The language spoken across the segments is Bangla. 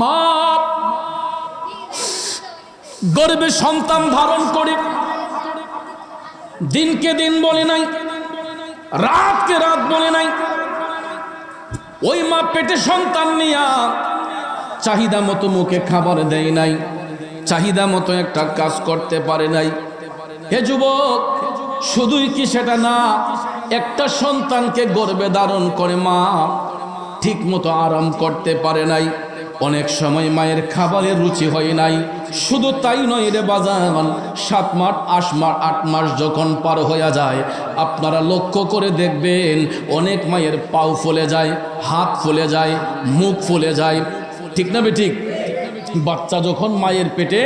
মা গর্ভে সন্তান ধারণ করে দিনকে দিন বলে নাই, রাতকে রাত বলে নাই। ওই মা পেটে সন্তান নিয়া চাহিদা মতো মুখে খাবার দেয় নাই, চাহিদা মতো একটা কাজ করতে পারে নাই। হে যুবক, শুধুই কি সেটা না, একটা সন্তানকে গর্ভে ধারণ করে মা ঠিক মতো আরাম করতে পারে নাই। অনেক সময় মায়ের খাবারের রুচি হয় নাই। শুধু তাই নয় রে বাজান, 7 মাস 8 মাস যখন পার হয়ে যায়, আপনারা লক্ষ্য করে দেখবেন অনেক মায়ের পাও ফুলে যায়, হাত ফুলে যায়, মুখ ফুলে যায়। ঠিক না বেঠিক? বাচ্চা যখন মায়ের পেটে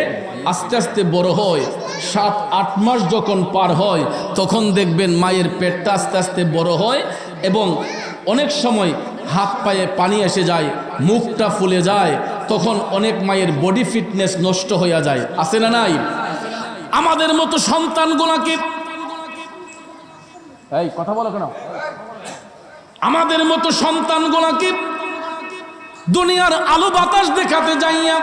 আস্তে আস্তে বড় হয়, 7-8 মাস যখন পার হয়, তখন দেখবেন মায়ের পেটটা আস্তে আস্তে বড় হয় এবং অনেক সময় হাত পায়ে পানি এসে যায়, মুখটা ফুলে যায়। তখন অনেক মায়ের বডি ফিটনেস নষ্ট হয়ে যায়। আছে না নাই? আমাদের মতো সন্তানগুলোকে, এই কথা বলো কেন, আমাদের মতো সন্তানগুলোকে দুনিয়ার আলো বাতাস দেখাতে যাইয়া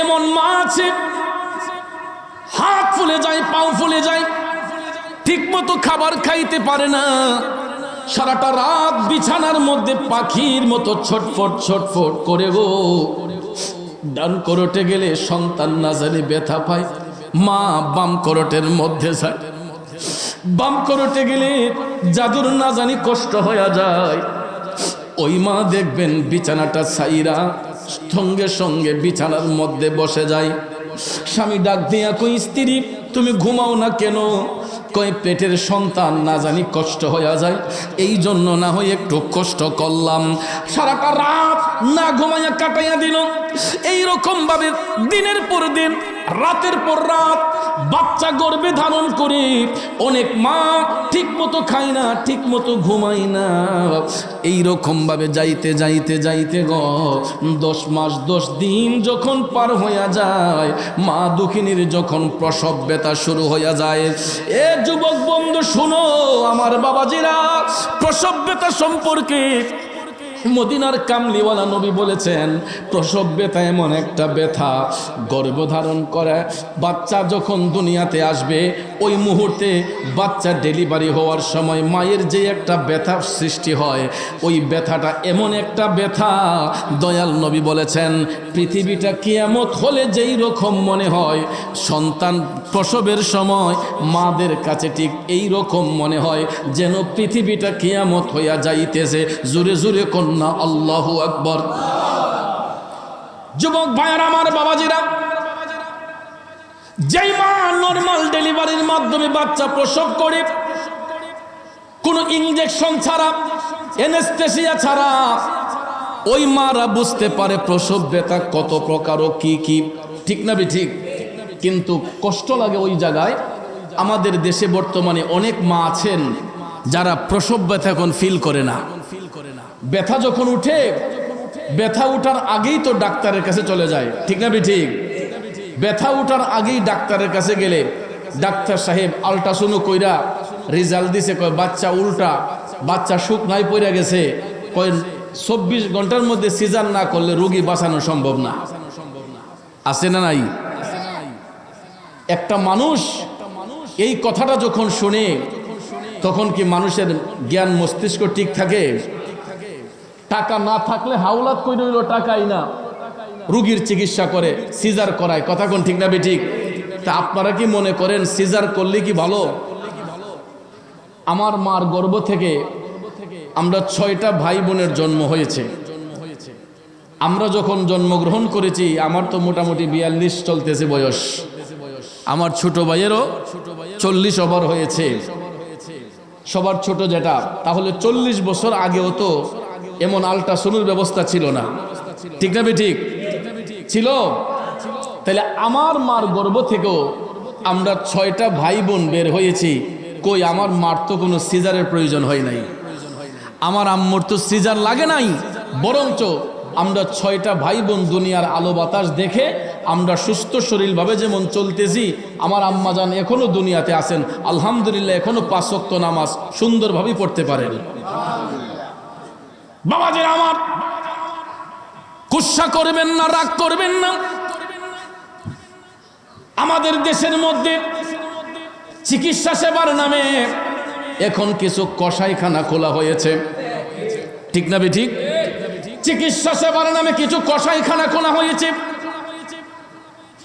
এমন মা আছে, হাত ফুলে যায়, পাও ফুলে যায়, ঠিক মতো খাবার খাইতে পারে না, সারাটা রাত বিছানার মধ্যে পাখির মতো ছটফট ছটফট করে গো। ডান করোটে গেলে সন্তান না জানি ব্যথা পায়, মা বাম করোটের মধ্যে যায়, বাম করোটে গেলে জাদুর না জানি কষ্ট হয়ে যায়। ওই মা দেখবেন বিছানাটা ছাইরা সঙ্গে সঙ্গে বিছানার মধ্যে বসে যায়। স্বামী ডাক দিয়া কই, স্ত্রী তুমি ঘুমাও না কেন? কই পেটের সন্তান না জানি কষ্ট হয়ে যায়, এই জন্য না হয় একটু কষ্ট করলাম। সারাটা রাত না ঘুমাইয়া কাটাইয়া দিল। এইরকম ভাবে দিনের পর দিন, রাতের পর রাত বাচ্চা গর্ভে ধারণ করে অনেক মা ঠিক মতো খায় না, ঠিক মতো ঘুমায় না। এইরকম ভাবে যাইতে যাইতে যাইতে গো 10 মাস 10 দিন যখন পার হইয়া যায়, মা দুঃখিনীর যখন প্রসব ব্যথা শুরু হইয়া যায়। এ যুবক বন্ধু শুনো আমার বাবাজিরা, প্রসব ব্যথা সম্পর্কে মদিনার কামলিওয়ালা নবী বলেছেন, প্রসব ব্যথা এমন একটা ব্যথা, গর্ভধারণ করে বাচ্চা যখন দুনিয়াতে আসবে, ওই মুহূর্তে বাচ্চা ডেলিভারি হওয়ার সময় মায়ের যে একটা ব্যথা সৃষ্টি হয়, ওই ব্যথাটা এমন একটা ব্যথা, দয়াল নবী বলেছেন পৃথিবীটা কিয়ামত হলে যেই রকম মনে হয়, সন্তান প্রসবের সময় মাদের কাছে ঠিক এই রকম মনে হয় যেন পৃথিবীটা কিয়ামত হইয়া যাইতেছে। জোরে জোরে কন্যা আল্লাহু আকবার। যুবক ভাইয়ার আমার বাবাজিরা, যেই মা নরমাল ডেলিভারির মাধ্যমে বাচ্চা প্রসব করে, কোনো ইনজেকশন ছাড়া, অ্যানেস্থেসিয়া ছাড়া, ওই মারা বুঝতে পারে প্রসব ব্যথা কত প্রকার ও কি কি। ঠিক না ঠিক? কিন্তু কষ্ট লাগে ওই জায়গায়। আমাদের দেশে বর্তমানে অনেক মা আছেন যারা প্রসব ব্যথা এখন ফিল করে না। ব্যথা যখন উঠে, ব্যথা উঠার আগেই তো ডাক্তারের কাছে চলে যায়। ঠিক না ঠিক? ব্যথা উঠার আগেই ডাক্তারের কাছে গেলে ডাক্তার সাহেব আল্ট্রাসাউন্ড কইরা রেজাল্ট দিছে, কয় বাচ্চা উল্টা, বাচ্চা শুকনায় পড়ে গেছে, কয় 24 ঘন্টার মধ্যে সিজার না করলে রোগী বাঁচানো সম্ভব না। আছে না নাই? একটা মানুষ এই কথাটা যখন শুনে, তখন কি মানুষের জ্ঞান মস্তিষ্ক ঠিক থাকে? টাকা না থাকলে হাওলাত কইরা হইল টাকাই না, রোগীর চিকিৎসা করে, সিজার করায়। কথা কোন ঠিক না বেঠিক? তা আপনারা কি মনে করেন সিজার করলে কি ভালো? আমার মার গর্ভ থেকে আমরা 6টা ভাই বোনের জন্ম হয়েছে। আমরা যখন জন্মগ্রহণ করেছি, আমার তো মোটামুটি 42 চলতেছে বয়স, আমার ছোট ভাইয়েরও 40 ওভার হয়েছে, সবার ছোট যেটা। তাহলে 40 বছর আগেও তো এমন আল্ট্রাসাউন্ডের ব্যবস্থা ছিল না। ঠিক না ঠিক? ছিল। তাহলে আমার মার গর্ভ থেকেও আমরা 6টা ভাই বোন বের হয়েছি। কই আমার মার তো কোনো সিজারের প্রয়োজন হয় নাই, আমার আম্মুর তো সিজার লাগে নাই, বরঞ্চ আমরা 6টা ভাই বোন দুনিয়ার আলো বাতাস দেখে আমরা সুস্থ শরীরভাবে যেমন চলতেছি, আমার আম্মা জান এখনো দুনিয়াতে আছেন, আলহামদুলিল্লাহ, এখনো 5 ওয়াক্ত নামাজ সুন্দরভাবে পড়তে পারেন। বাবাজিরা আমার, গুসা করবেন না, রাগ করবেন না। আমাদের দেশের মধ্যে চিকিৎসা সেবার নামে এখন কিছু কসাইখানা খোলা হয়েছে, ঠিক না বেঠিক? চিকিৎসা সেবার নামে কিছু কসাইখানা খোলা হয়েছে।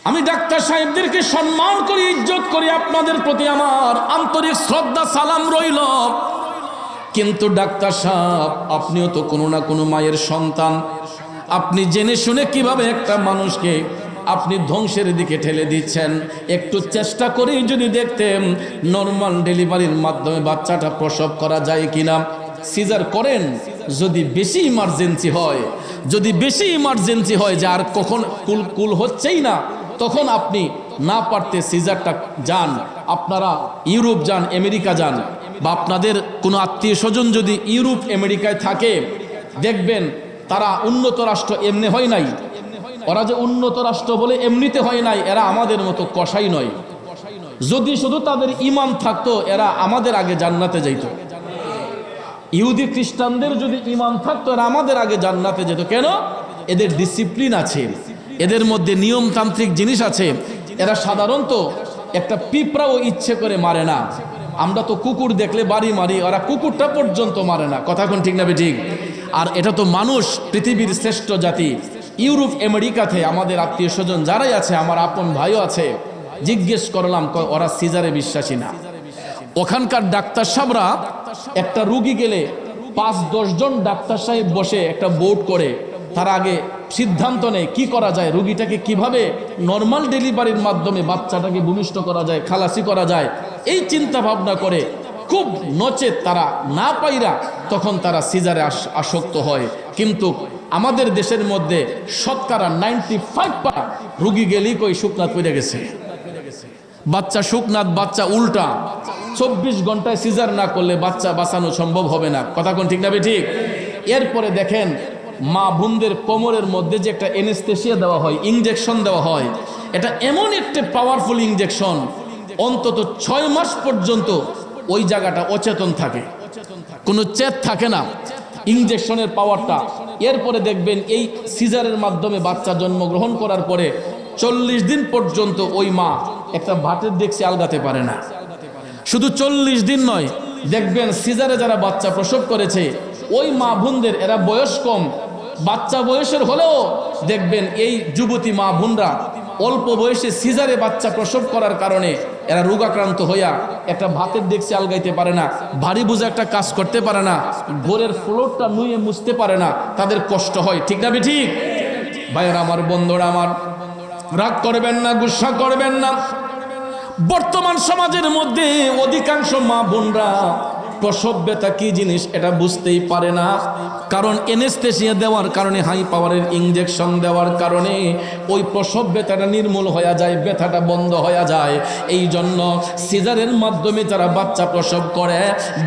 আমি ডাক্তার সাহেবদেরকে সম্মান করি, ইজ্জত করি, আপনাদের প্রতি আমার আন্তরিক শ্রদ্ধা সালাম রইল। কিন্তু ডাক্তার সাহেব, আপনিও তো কোনো না কোনো মায়ের সন্তান। আপনি জেনে শুনে কিভাবে একটা মানুষকে আপনি ধ্বংসের দিকে ঠেলে দিচ্ছেন? একটু চেষ্টা করেই যদি দেখতেন নর্মাল ডেলিভারির মাধ্যমে বাচ্চাটা প্রসব করা যায় কিনা। সিজার করেন, যদি বেশি ইমার্জেন্সি হয়, যদি বেশি ইমার্জেন্সি হয় যে আর কখন কুল হচ্ছেই না, তখন আপনি না পারতে সিজারটা যান, আপনারা ইউরোপ যান, আমেরিকা যান, বা আপনাদের কোনো আত্মীয় স্বজন যদি ইউরোপ আমেরিকায় থাকে, দেখবেন তারা উন্নত রাষ্ট্র এমনি হয় নাই। ওরা যে উন্নত রাষ্ট্র বলে এমনিতে হয় নাই, এরা আমাদের মতো কসাই নয়। যদি শুধু তাদের ঈমান থাকতো, এরা আমাদের আগে জান্নাতে যাইত। ইহুদি খ্রিস্টানদের যদি ঈমান থাকতো, এরা আমাদের আগে জান্নাতে যেত। কেন? এদের ডিসিপ্লিন আছে, এদের মধ্যে নিয়মতান্ত্রিক জিনিস আছে। এরা সাধারণত একটা পিঁপড়াও ইচ্ছে করে মারে না। আমরা তো কুকুর দেখলে বাড়ি মারি, ওরা কুকুরটা পর্যন্ত মারে না। কথা কোন ঠিক না ঠিক? আর এটা তো মানুষ, পৃথিবীর শ্রেষ্ঠ জাতি। ইউরোপ আমেরিকাতে আমাদের আত্মীয় স্বজন যারাই আছে, আমার আপন ভাইও আছে, জিজ্ঞেস করলাম, ওরা সিজারে বিশ্বাসী না। ওখানকার ডাক্তার সাহেবরা একটা রুগী গেলে 5-10 জন ডাক্তার সাহেব বসে একটা বোর্ড করে, তার আগে সিদ্ধান্ত নেয় কি করা যায়, রুগীটাকে কিভাবে নর্মাল ডেলিভারির মাধ্যমে বাচ্চাটাকে ভূমিষ্ঠ করা যায়, খালাসি করা যায়, এই চিন্তা ভাবনা করে। খুব নচেত তারা না পাইরা তখন তারা সিজারে আসক্ত হয়। কিন্তু আমাদের দেশের মধ্যে শতকরা 95% রুগী গেলেই কই শুকনাথ পড়ে গেছে, বাচ্চা শুকনাথ, বাচ্চা উল্টা। 24 ঘন্টায় সিজার না করলে বাচ্চা বাঁচানো সম্ভব হবে না। কথা কোন ঠিক না ঠিক? এরপরে দেখেন মা বোনদের কোমরের মধ্যে যে একটা এনেস্থেসিয়া দেওয়া হয়, ইনজেকশন দেওয়া হয়, এটা এমন একটা পাওয়ারফুল ইনজেকশন, অন্তত 6 মাস পর্যন্ত ওই জায়গাটা অচেতন থাকে, কোনো চেত থাকে না ইনজেকশনের পাওয়ারটা। এরপরে দেখবেন এই সিজারের মাধ্যমে বাচ্চা জন্মগ্রহণ করার পরে 40 দিন পর্যন্ত ওই মা একটা ভাতের ডেকচি আলগাতে পারে না। শুধু 40 দিন নয়, দেখবেন সিজারে যারা বাচ্চা প্রসব করেছে ওই মা বোনদের, এরা বয়স কম, বাচ্চা বয়সের হলেও দেখবেন এই যুবতী মা বোনরা অল্প বয়সে সিজারে বাচ্চা প্রসব করার কারণে এরা রোগাক্রান্ত হইয়া একটা ভাতের ডেকচি আলগাইতে পারে না, ভারী বোঝা একটা কাজ করতে পারে না, ঘরের ফ্লোরটা নুয়ে মুছতে পারে না, তাদের কষ্ট হয়। ঠিক না ঠিক? ভাইয়েরা আমার, বন্ধুরা আমার, রাগ করবেন না, গুসা করবেন না। বর্তমান সমাজের মধ্যে অধিকাংশ মা বোনরা প্রসব ব্যথা কি জিনিস এটা বুঝতেই পারে না। কারণ এনেস্থেসিয়া দেওয়ার কারণে, হাই পাওয়ারের ইনজেকশন দেওয়ার কারণে ওই প্রসব ব্যথাটা নির্মূল হয়ে যায়, ব্যথাটা বন্ধ হয়ে যায়। এই জন্য সিজারের মাধ্যমে যারা বাচ্চা প্রসব করে,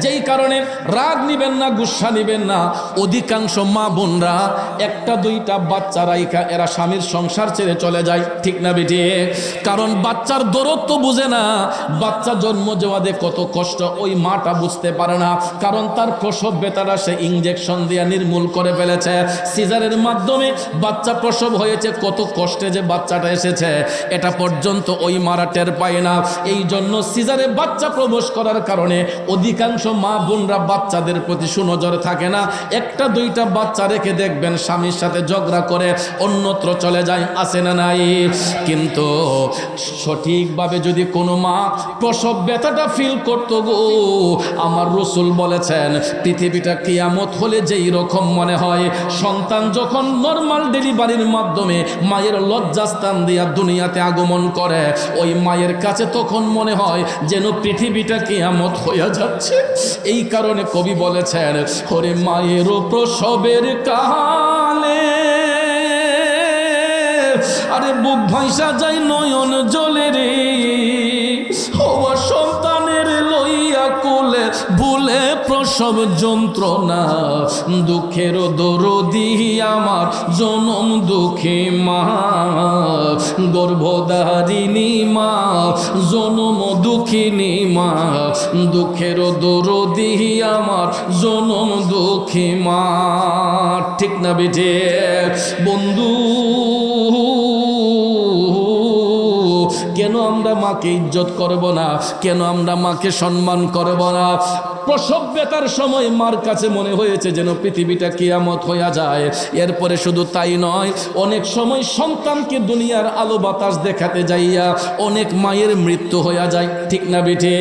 যেই কারণে রাগ নিবেন না, গুসা নিবেন না, অধিকাংশ মা বোনরা 1-2টা বাচ্চা রাইখা এরা স্বামীর সংসার ছেড়ে চলে যায়। ঠিক না বেটি? কারণ বাচ্চার দূরত্ব বুঝে না, বাচ্চা জন্ম দেওয়াতে কত কষ্ট ওই মাটা বুঝতে পারে না। কারণ তার প্রসব ব্যথাটা সে ইনজেকশন দিয়ে নির্মূল করে ফেলেছে। সিজারের মাধ্যমে বাচ্চা প্রসব হয়েছে, কত কষ্টে যে বাচ্চাটা এসেছে এটা পর্যন্ত ওই মারা টের পায় না। এই জন্য সিজারে বাচ্চা প্রবেশ করার কারণে অধিকাংশ মা বোনরা বাচ্চাদের প্রতি সুনজর থাকে না। 1-2টা বাচ্চা রেখে দেখবেন স্বামীর সাথে ঝগড়া করে অন্যত্র চলে যায়, আসে না নাই? কিন্তু সঠিকভাবে যদি কোনো মা প্রসব ব্যথাটা ফিল করতো গো, আমার রাসূল বলেছেন পৃথিবীটা কিয়ামত হলে যেই রকম মনে হয়, সন্তান যখন নরমাল ডেলিভারির মাধ্যমে মায়ের লজ্জাস্থান দিয়া দুনিয়াতে আগমন করে, ওই মায়ের কাছে তখন মনে হয় যেন পৃথিবীটা কিয়ামত হয়ে যাচ্ছে। এই কারণে কবি বলেছেন, ওরে মায়েরও প্রসবের কালে আরে বুক ভাইসা যায় নয়ন জলে রে, ও সন্তানের লইয়া কোলে ভুলে প্রসব যন্ত্রণা, দুঃখের দরদি আমার জনম দুঃখী মা, গর্ভধারিণী মা, জনম দুঃখিনী মা, দুঃখের দরদি আমার জনম দুঃখী মা। ঠিক না বেটে বন্ধু? কেন আমরা মাকে ইজ্জত করব না? কেন আমরা মাকে সম্মান করব না? প্রসব ব্যথার সময় মার কাছে মনে হয়েছে যেন পৃথিবীটা কিয়ামত হইয়া যায়। এরপরে শুধু তাই নয়, অনেক সময় সন্তানকে দুনিয়ার আলো বাতাস দেখাতে যাইয়া অনেক মায়ের মৃত্যু হইয়া যায়। ঠিক না বেটে?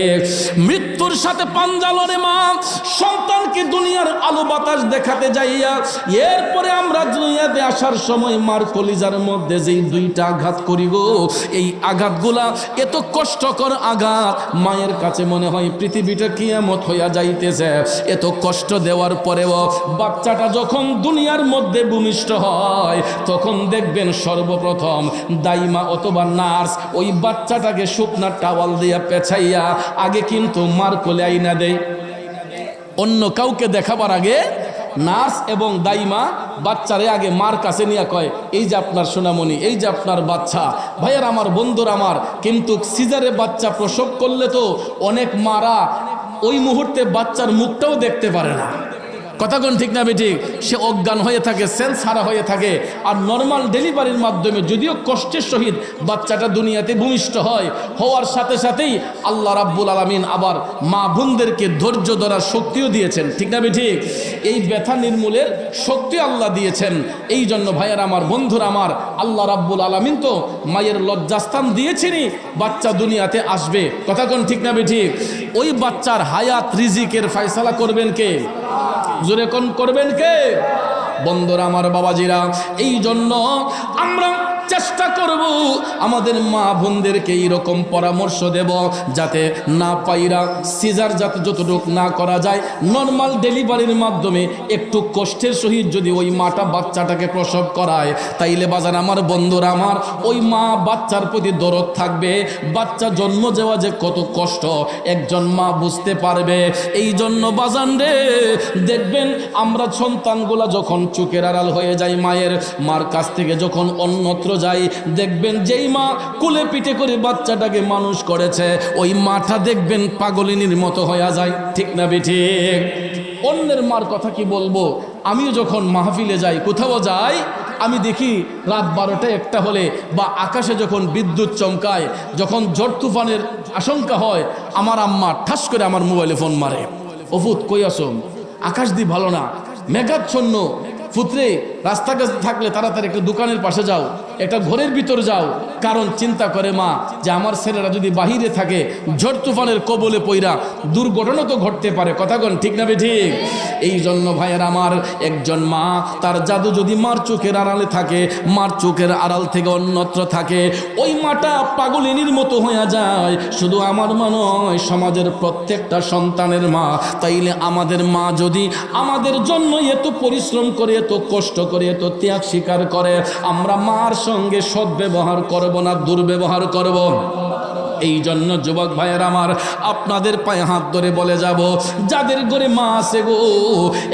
মৃত্যুর সাথে পাঞ্জা লড়ে মা সন্তানকে দুনিয়ার আলো বাতাস দেখাতে যাইয়া। এরপরে আমরা দুনিয়াতে আসার সময় মার কলিজার মধ্যে যেই দুইটা আঘাত করি গো, এই আঘাতগুলা এত কষ্টকর আঘাত, মায়ের কাছে মনে হয় পৃথিবীটা কিয়ামত হইয়া যাইতেছে। এত কষ্ট দেওয়ার পরেও বাচ্চাটা যখন দুনিয়ার মধ্যে ভূমিষ্ঠ হয়, তখন দেখবেন সর্বপ্রথম দাইমা অথবা নার্স ওই বাচ্চাটাকে শুকনা টাওয়াল দিয়া পেছাইয়া আগে কিন্তু মার কোলে আইনা দেয়। অন্য কাউকে দেখাবার আগে নার্স এবং দাইমা বাচ্চারে আগে মার কাছে নিয়ে কয়, এই যে আপনার সোনামণি, এই যে আপনার বাচ্চা। ভাইয়ার আমার, বন্ধুর আমার, কিন্তু সিজারে বাচ্চা প্রসব করলে তো অনেক মারা ওই মুহূর্তে বাচ্চার মুখটাও দেখতে পারে না। কথা কোন ঠিক না বেঠিক? সে অজ্ঞান হয়ে থাকে, সেন্স হারা হয়ে থাকে। আর নর্মাল ডেলিভারির মাধ্যমে যদিও কষ্টের সহিত বাচ্চাটা দুনিয়াতে ভূমিষ্ঠ হয়, হওয়ার সাথে সাথেই আল্লাহ রাব্বুল আলামিন আবার মা বোনদেরকে ধৈর্য ধরার শক্তিও দিয়েছেন। ঠিক না বেঠিক? এই ব্যথা নির্মূলের শক্তি আল্লাহ দিয়েছেন। এই জন্য ভাইয়ার আমার, বন্ধুরা আমার, আল্লাহ রাব্বুল আলামিন তো মায়ের লজ্জাস্থান দিয়েছেনই, বাচ্চা দুনিয়াতে আসবে। কথা কোন ঠিক না বেঠিক? ওই বাচ্চার হায়াত রিজিকের ফয়সালা করবেন কে? জোরে কোন করবেন কে? বন্ধুরা আমার, বাবাজিরা, এই জন্য আমরা চেষ্টা করব আমাদের মা বোনদেরকে এইরকম পরামর্শ দেব যাতে না পাইরা সিজার যাতে যতটুকু না করা যায়, নর্মাল ডেলিভারির মাধ্যমে একটু কষ্টের সহিত যদি ওই মাটা বাচ্চাটাকে প্রসব করায়, তাইলে বাজান আমার, বন্ধুরা আমার, ওই মা বাচ্চার প্রতি দরদ থাকবে। বাচ্চা জন্ম দেওয়া যে কত কষ্ট একজন মা বুঝতে পারবে। এই জন্য বাজান রে, দেখবেন আমরা সন্তানগুলা যখন চোখের আড়াল হয়ে যায় মার কাছ থেকে যখন অন্যত্র যাই, দেখবেন যেই মা কোলে পিঠে করে বাচ্চাটাকে মানুষ করেছে, ওই মাটা দেখবেন পাগলিনীর মতো হয়ে যায়। ঠিক না বেঠিক? অন্যের মার কথা কি বলবো? আমিও যখন মাহফিলে যাই, কোথাও যাই, আমি দেখি রাত 12টা 1টা হলে বা আকাশে যখন বিদ্যুৎ চমকায়, যখন ঝড় তুফানের আশঙ্কা হয়, আমার আম্মা ঠাস করে আমার মোবাইলে ফোন মারে, অফুত কই আসো, আকাশ দি ভালো না, মেঘাচ্ছন্ন, পুত্রে রাস্তাঘাট থাকলে তাড়াতাড়ি একটা দোকানের পাশে যাও, একটা ঘরের ভিতর যাও। কারণ চিন্তা করে মা যে আমার ছেলেরা যদি বাহিরে থাকে, ঝড় তুফানের কবলে পইরা দুর্ঘটনা তো ঘটতে পারে। কথা কোন ঠিক না ঠিক? এই জন্য ভাইয়ের আমার, একজন মা তার জাদু যদি মার চোখের আড়ালে থাকে, মার চোখের আড়াল থেকে অন্যত্র থাকে, ওই মাটা পাগলিনীর মতো হয়ে যায়। শুধু আমার মা নয়, সমাজের প্রত্যেকটা সন্তানের মা। তাইলে আমাদের মা যদি আমাদের জন্য এত পরিশ্রম করে, এত কষ্ট করে, এত ত্যাগ স্বীকার করে, আমরা মার সঙ্গে সদ্ব্যবহার করব না দুর্ব্যবহার করব? এই জন্য যুবক ভাইয়ের আমার, আপনাদের পায়ে হাত ধরে বলে যাব, যাদের ঘরে মা আছে গো,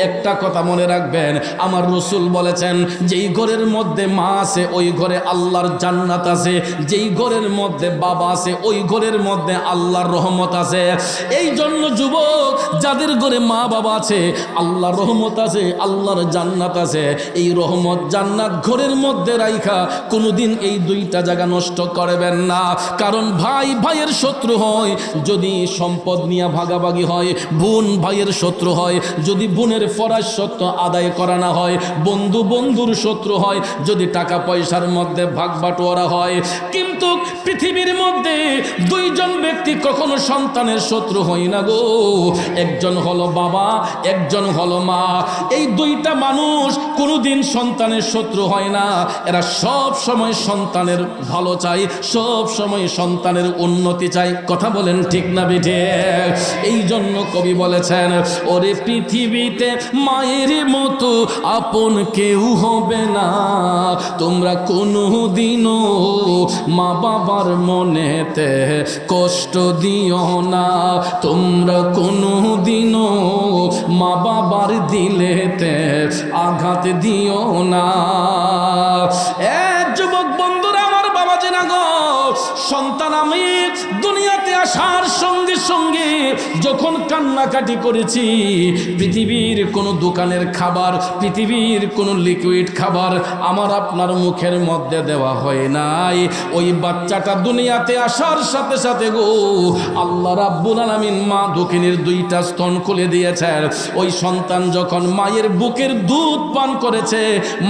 একটা কথা মনে রাখবেন, আমার রসুল বলেছেন, যেই ঘরের মধ্যে মা আছে ওই ঘরে আল্লাহর জান্নাত আছে, যেই ঘরের মধ্যে বাবা আছে ওই ঘরের মধ্যে আল্লাহর রহমত আছে। এই জন্য যুবক, যাদের ঘরে মা বাবা আছে, আল্লাহর রহমত আছে, আল্লাহর জান্নাত আছে, এই রহমত জান্নাত ঘরের মধ্যে রাইখা কোনোদিন এই দুইটা জায়গা নষ্ট করবেন না। কারণ ভাই ভাইয়ের শত্রু হয় যদি সম্পদ নিয়ে ভাগাভাগি হয়, বোন ভাইয়ের শত্রু হয় যদি বোনের ফরজ সত্য আদায় করা না হয়, বন্ধু বন্ধুর শত্রু হয় যদি টাকা পয়সার মধ্যে ভাগ বাটোয়ারা হয়। কিন্তু পৃথিবীর মধ্যে দুইজন ব্যক্তি কখনো সন্তানের শত্রু হয় না গো, একজন হলো বাবা, একজন হলো মা। এই দুইটা মানুষ কোনোদিন সন্তানের শত্রু হয় না। এরা সব সময় সন্তানের ভালো চায়, সব সময় সন্তানের উন্নতি চাই। কথা বলেন ঠিক না বেঠে? এই জন্য কবি বলেছেন, ওরে পৃথিবীতে মায়ের মতো আপন কেউ হবে না, তোমরা কোনো দিনও মা বাবার মনেতে কষ্ট দিও না, তোমরা কোনো দিনও মা বাবার দিলেতে আঘাত দিও না। যুবক বন্ধুরা আমার, বাবাজি না গো, সন্তান আমি দুনিয়াতে আসার সঙ্গে সঙ্গে যখন কান্নাকাটি করেছি, পৃথিবীর কোনো দোকানের খাবার, পৃথিবীর কোনো লিকুইড খাবার আমার আপনার মুখের মধ্যে দেওয়া হয় নাই। ওই বাচ্চাটা দুনিয়াতে আসার সাথে সাথে গো আল্লাহ রাব্বুল আলামিন মা দক্ষিণের দুইটা স্তন খুলে দিয়েছেন। ওই সন্তান যখন মায়ের বুকের দুধ পান করেছে,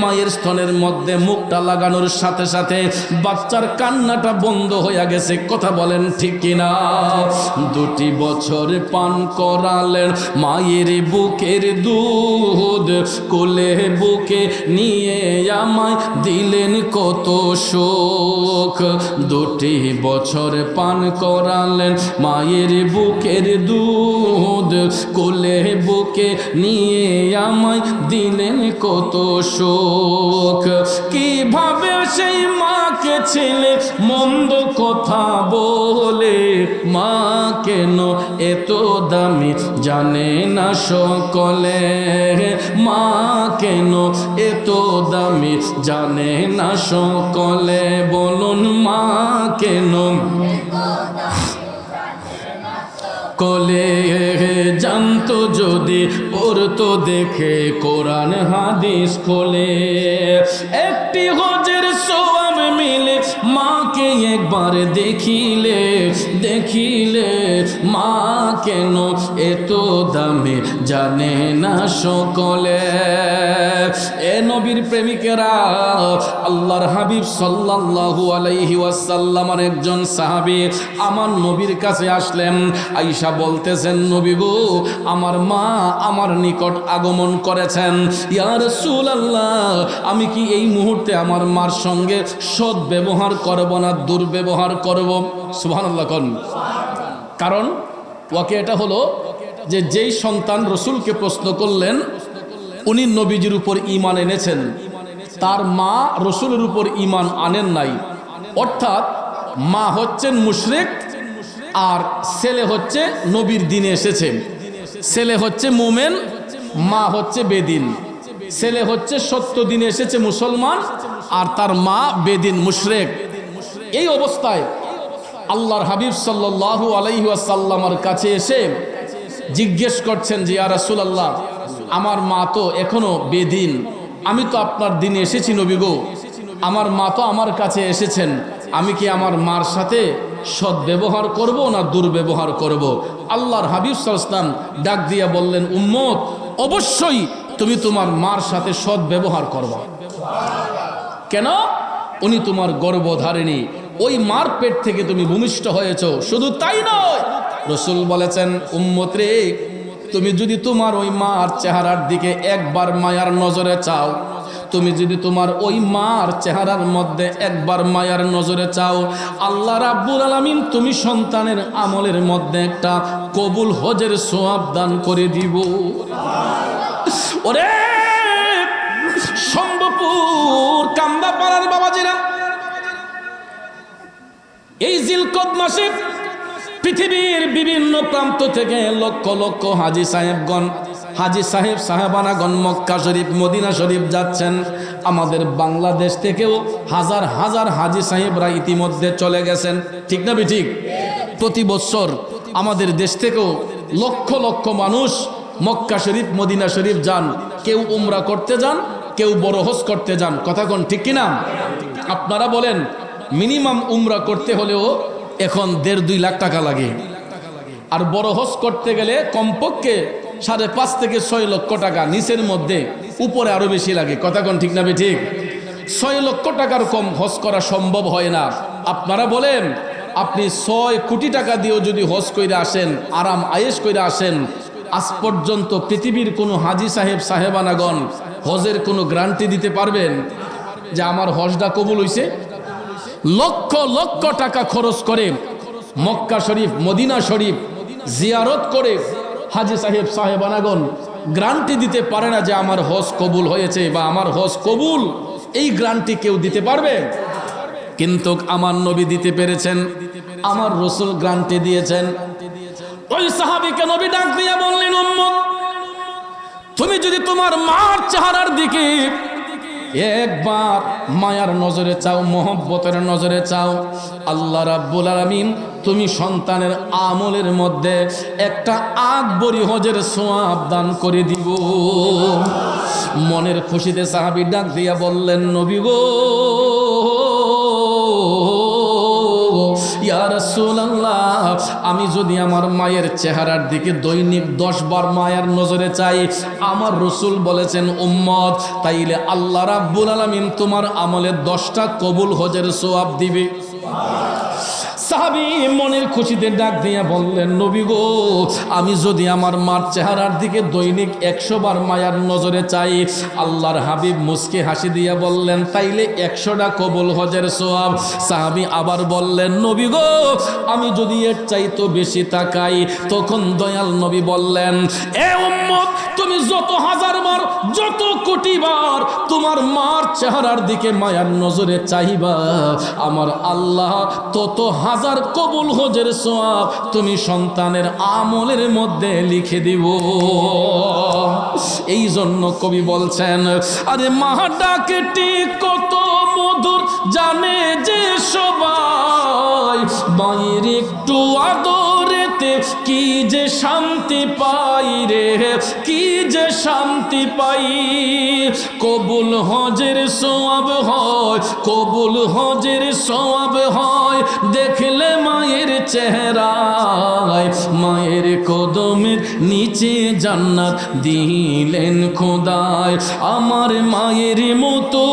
মায়ের স্তনের মধ্যে মুখটা লাগানোর সাথে সাথে বাচ্চার কান্নাটা বন্ধ হয়ে গেছে। কথা বলেন ঠিক কিনা? 2 বছর পান করালেন মায়ের বুকের দুধ, কোলে বুকে নিয়ে আমায় দিলেন কত সুখ। 2 বছর পান করালেন মায়ের বুকের দুধ, কোলে বুকে নিয়ে আমায় দিলেন কত সুখ। কিভাবে সেই মাকে ছেলে মন্দ কথা বলে, মা কেন এত দামি জানে না সকলে, মা কেন এত দামি জানে না সকলে, বলুন মা কেন কলে জানতো যদি পড়তো দেখে কোরআন হাদিস খোলে। একটি হজের সওয়াব মিলে মাকে একবার দেখিলে, দেখিলে মা কেন এত দামে জানে না সকলে। এ নবীর প্রেমিকেরা, আল্লাহর হাবিব সাল্লাল্লাহু আলাইহি ওয়াসাল্লামের একজন সাহাবী আমার নবীর কাছে আসলেন। আয়েশা বলতেছেন, নবী গো, আমার মা আমার নিকট আগমন করেছেন। ইয়া রাসূলুল্লাহ, আমি কি এই মুহূর্তে আমার মার সঙ্গে সৎ ব্যবহার করব না দুর্ব্যবহার করব? সুবহানাল্লাহ কোন। কারণ ওকে এটা হলো যে যেই সন্তান রসুলকে প্রশ্ন করলেন, উনি নবীজির উপর ঈমান এনেছেন, তার মা রসুলের উপর ঈমান আনেন নাই। অর্থাৎ মা হচ্ছেন মুশরিক আর ছেলে হচ্ছে নবীর দিনে এসেছে। ছেলে হচ্ছে মুমিন, মা হচ্ছে বেদিন। ছেলে হচ্ছে সত্য দিনে এসেছে মুসলমান, আর তার মা বেদিন মুশরিক। এই অবস্থায় আল্লাহর হাবিব সাল্লাল্লাহু আলাইহি ওয়াসাল্লামের কাছে এসে জিজ্ঞেস করছেন যে ইয়া রাসূলুল্লাহ, আমার মা তো এখনো বেদিন, আমি তো আপনার দিনে এসেছি নবী গো, আমার মা তো আমার কাছে এসেছেন, আমি কি আমার মার সাথে সৎ ব্যবহার করব না দুর্ব্যবহার করব? আল্লাহর হাবিব সাল্লাল্লাহু আলাইহি ওয়াসাল্লাম ডাক দিয়া বললেন, উম্মত, অবশ্যই তুমি তোমার মার সাথে সৎ ব্যবহার করবা। কেন? উনি তোমার গর্ভধারিণী, ওই মার পেট থেকে তুমি ভূমিষ্ঠ হয়েছো। শুধু তাই নয়, রসুল বলেছেন, উম্মত রে, তুমি যদি তোমার ওই মার চেহারার দিকে একবার মায়ার নজরে চাও, তুমি যদি তোমার ওই মার চেহারার মধ্যে একবার মায়ার নজরে চাও, আল্লাহ রাব্বুল আলামিন তুমি সন্তানের আমলের মধ্যে একটা কবুল হজের সওয়াব দান করে দিব। ওরে সম্ভবপুর কান্দাপাড়ার বাবাজিরা, এই জিলকদ মাসে পৃথিবীর বিভিন্ন প্রান্ত থেকে লক্ষ লক্ষ হাজী সাহেবগণ, হাজী সাহেব সাহেবানাগণ মক্কা শরীফ মদিনা শরীফ যাচ্ছেন। আমাদের বাংলাদেশ থেকেও হাজার হাজার হাজী সাহেবরা ইতিমধ্যে চলে গেছেন। ঠিক না ঠিক? প্রতি বছর আমাদের দেশ থেকেও লক্ষ লক্ষ মানুষ মক্কা শরীফ মদিনা শরীফ যান। কেউ উমরা করতে যান, কেউ বড় হজ করতে যান। কথা কোন ঠিক কিনা? আপনারা বলেন, মিনিমাম উমরা করতে হলেও এখন 1.5-2 লাখ টাকা লাগে, আর বড় হজ করতে গেলে কমপক্ষে 5.5 থেকে 6 লক্ষ টাকা, নিচের মধ্যে, উপরে আরো বেশি লাগে। কথা কোন ঠিক না ঠিক? 6 লক্ষ টাকার কম হজ করা সম্ভব হয় না। আপনারা বলেন, আপনি 6 কোটি টাকা দিয়েও যদি হজ কইরা আসেন, আরাম আয়েশ কইরা আসেন, আজ পর্যন্ত পৃথিবীর কোনো হাজী সাহেব সাহেবানাগণ হজের কোনো গ্যারান্টি দিতে পারবেন যে আমার হজটা কবুল হইছে? লক্ষ লক্ষ টাকা খরচ করে মক্কা শরীফ মদিনা শরীফ জিয়ারত করে হাজী সাহেব সাহেবানাগণ গ্যারান্টি দিতে পারে না যে আমার হজ কবুল হয়েছে বা আমার হজ কবুল, এই গ্যারান্টি কেউ দিতে পারবে? কিন্তু আমার নবী দিতে পেরেছেন, আমার রাসূল গ্যারান্টি দিয়েছেন। ওই সাহাবীকে নবী ডাক দিয়ে বললেন, উম্মত, তুমি যদি তোমার মার চেহারার দিকে একবার মায়ার নজরে চাও, মহব্বতের নজরে চাও, আল্লাহ রাব্বুল আলামিন তুমি সন্তানের আমলের মধ্যে একটা আকবরী হজের সওয়াব দান করে দিব। মনের খুশিতে সাহাবী ডাক দিয়া বললেন, নবী গো, ইয়া রাসূলুল্লাহ, আমি যদি আমার মায়ের চেহারার দিকে দৈনিক 10 বার মায়ের নজরে চাই, আমার রাসূল বলেছেন উম্মত, তাইলে আল্লাহ রাব্বুল আলামিন তোমার আমলে 10টা কবুল হজের সওয়াব দিবে। সাহাবী মনের খুশিতে ডাক দিয়ে বললেন, নবী গো, আমি যদি আমার মার চেহারার দিকে দৈনিক 100 বার মায়ার নজরে চাই, আল্লাহর হাবিব মুস্কি হাসি দিয়ে বললেন, তাইলে 100টা কবুল হজের সওয়াব। সাহাবী আবার বললেন, নবী গো, আমি যদি এর চাইতো বেশি তাকাই, তখন দয়াল নবী বললেন, এ উম্মত, তুমি যত হাজার বার, যত কোটি বার তোমার মার চেহারার দিকে মায়ার নজরে চাইবা, আমার আল্লাহ তত হাজার কবুল হজের সওয়াব তুমি সন্তানের আমলের মধ্যে লিখে দিব। এই জন্য কবি বলছেন, আরে মা ডাকটি কত মধুর জানে যে সবাই, মায়ের একটু আদরেতে কি যে শান্তি পাই রে, কি যে শান্তি পাই। কবুল হজের সওয়াব হয়, কবুল হজের সওয়াব হয় দেখলে মায়ের চেহারায়, মায়ের কদমের নিচে জান্নাত দিলেন খোদায়। আমার মায়ের মতো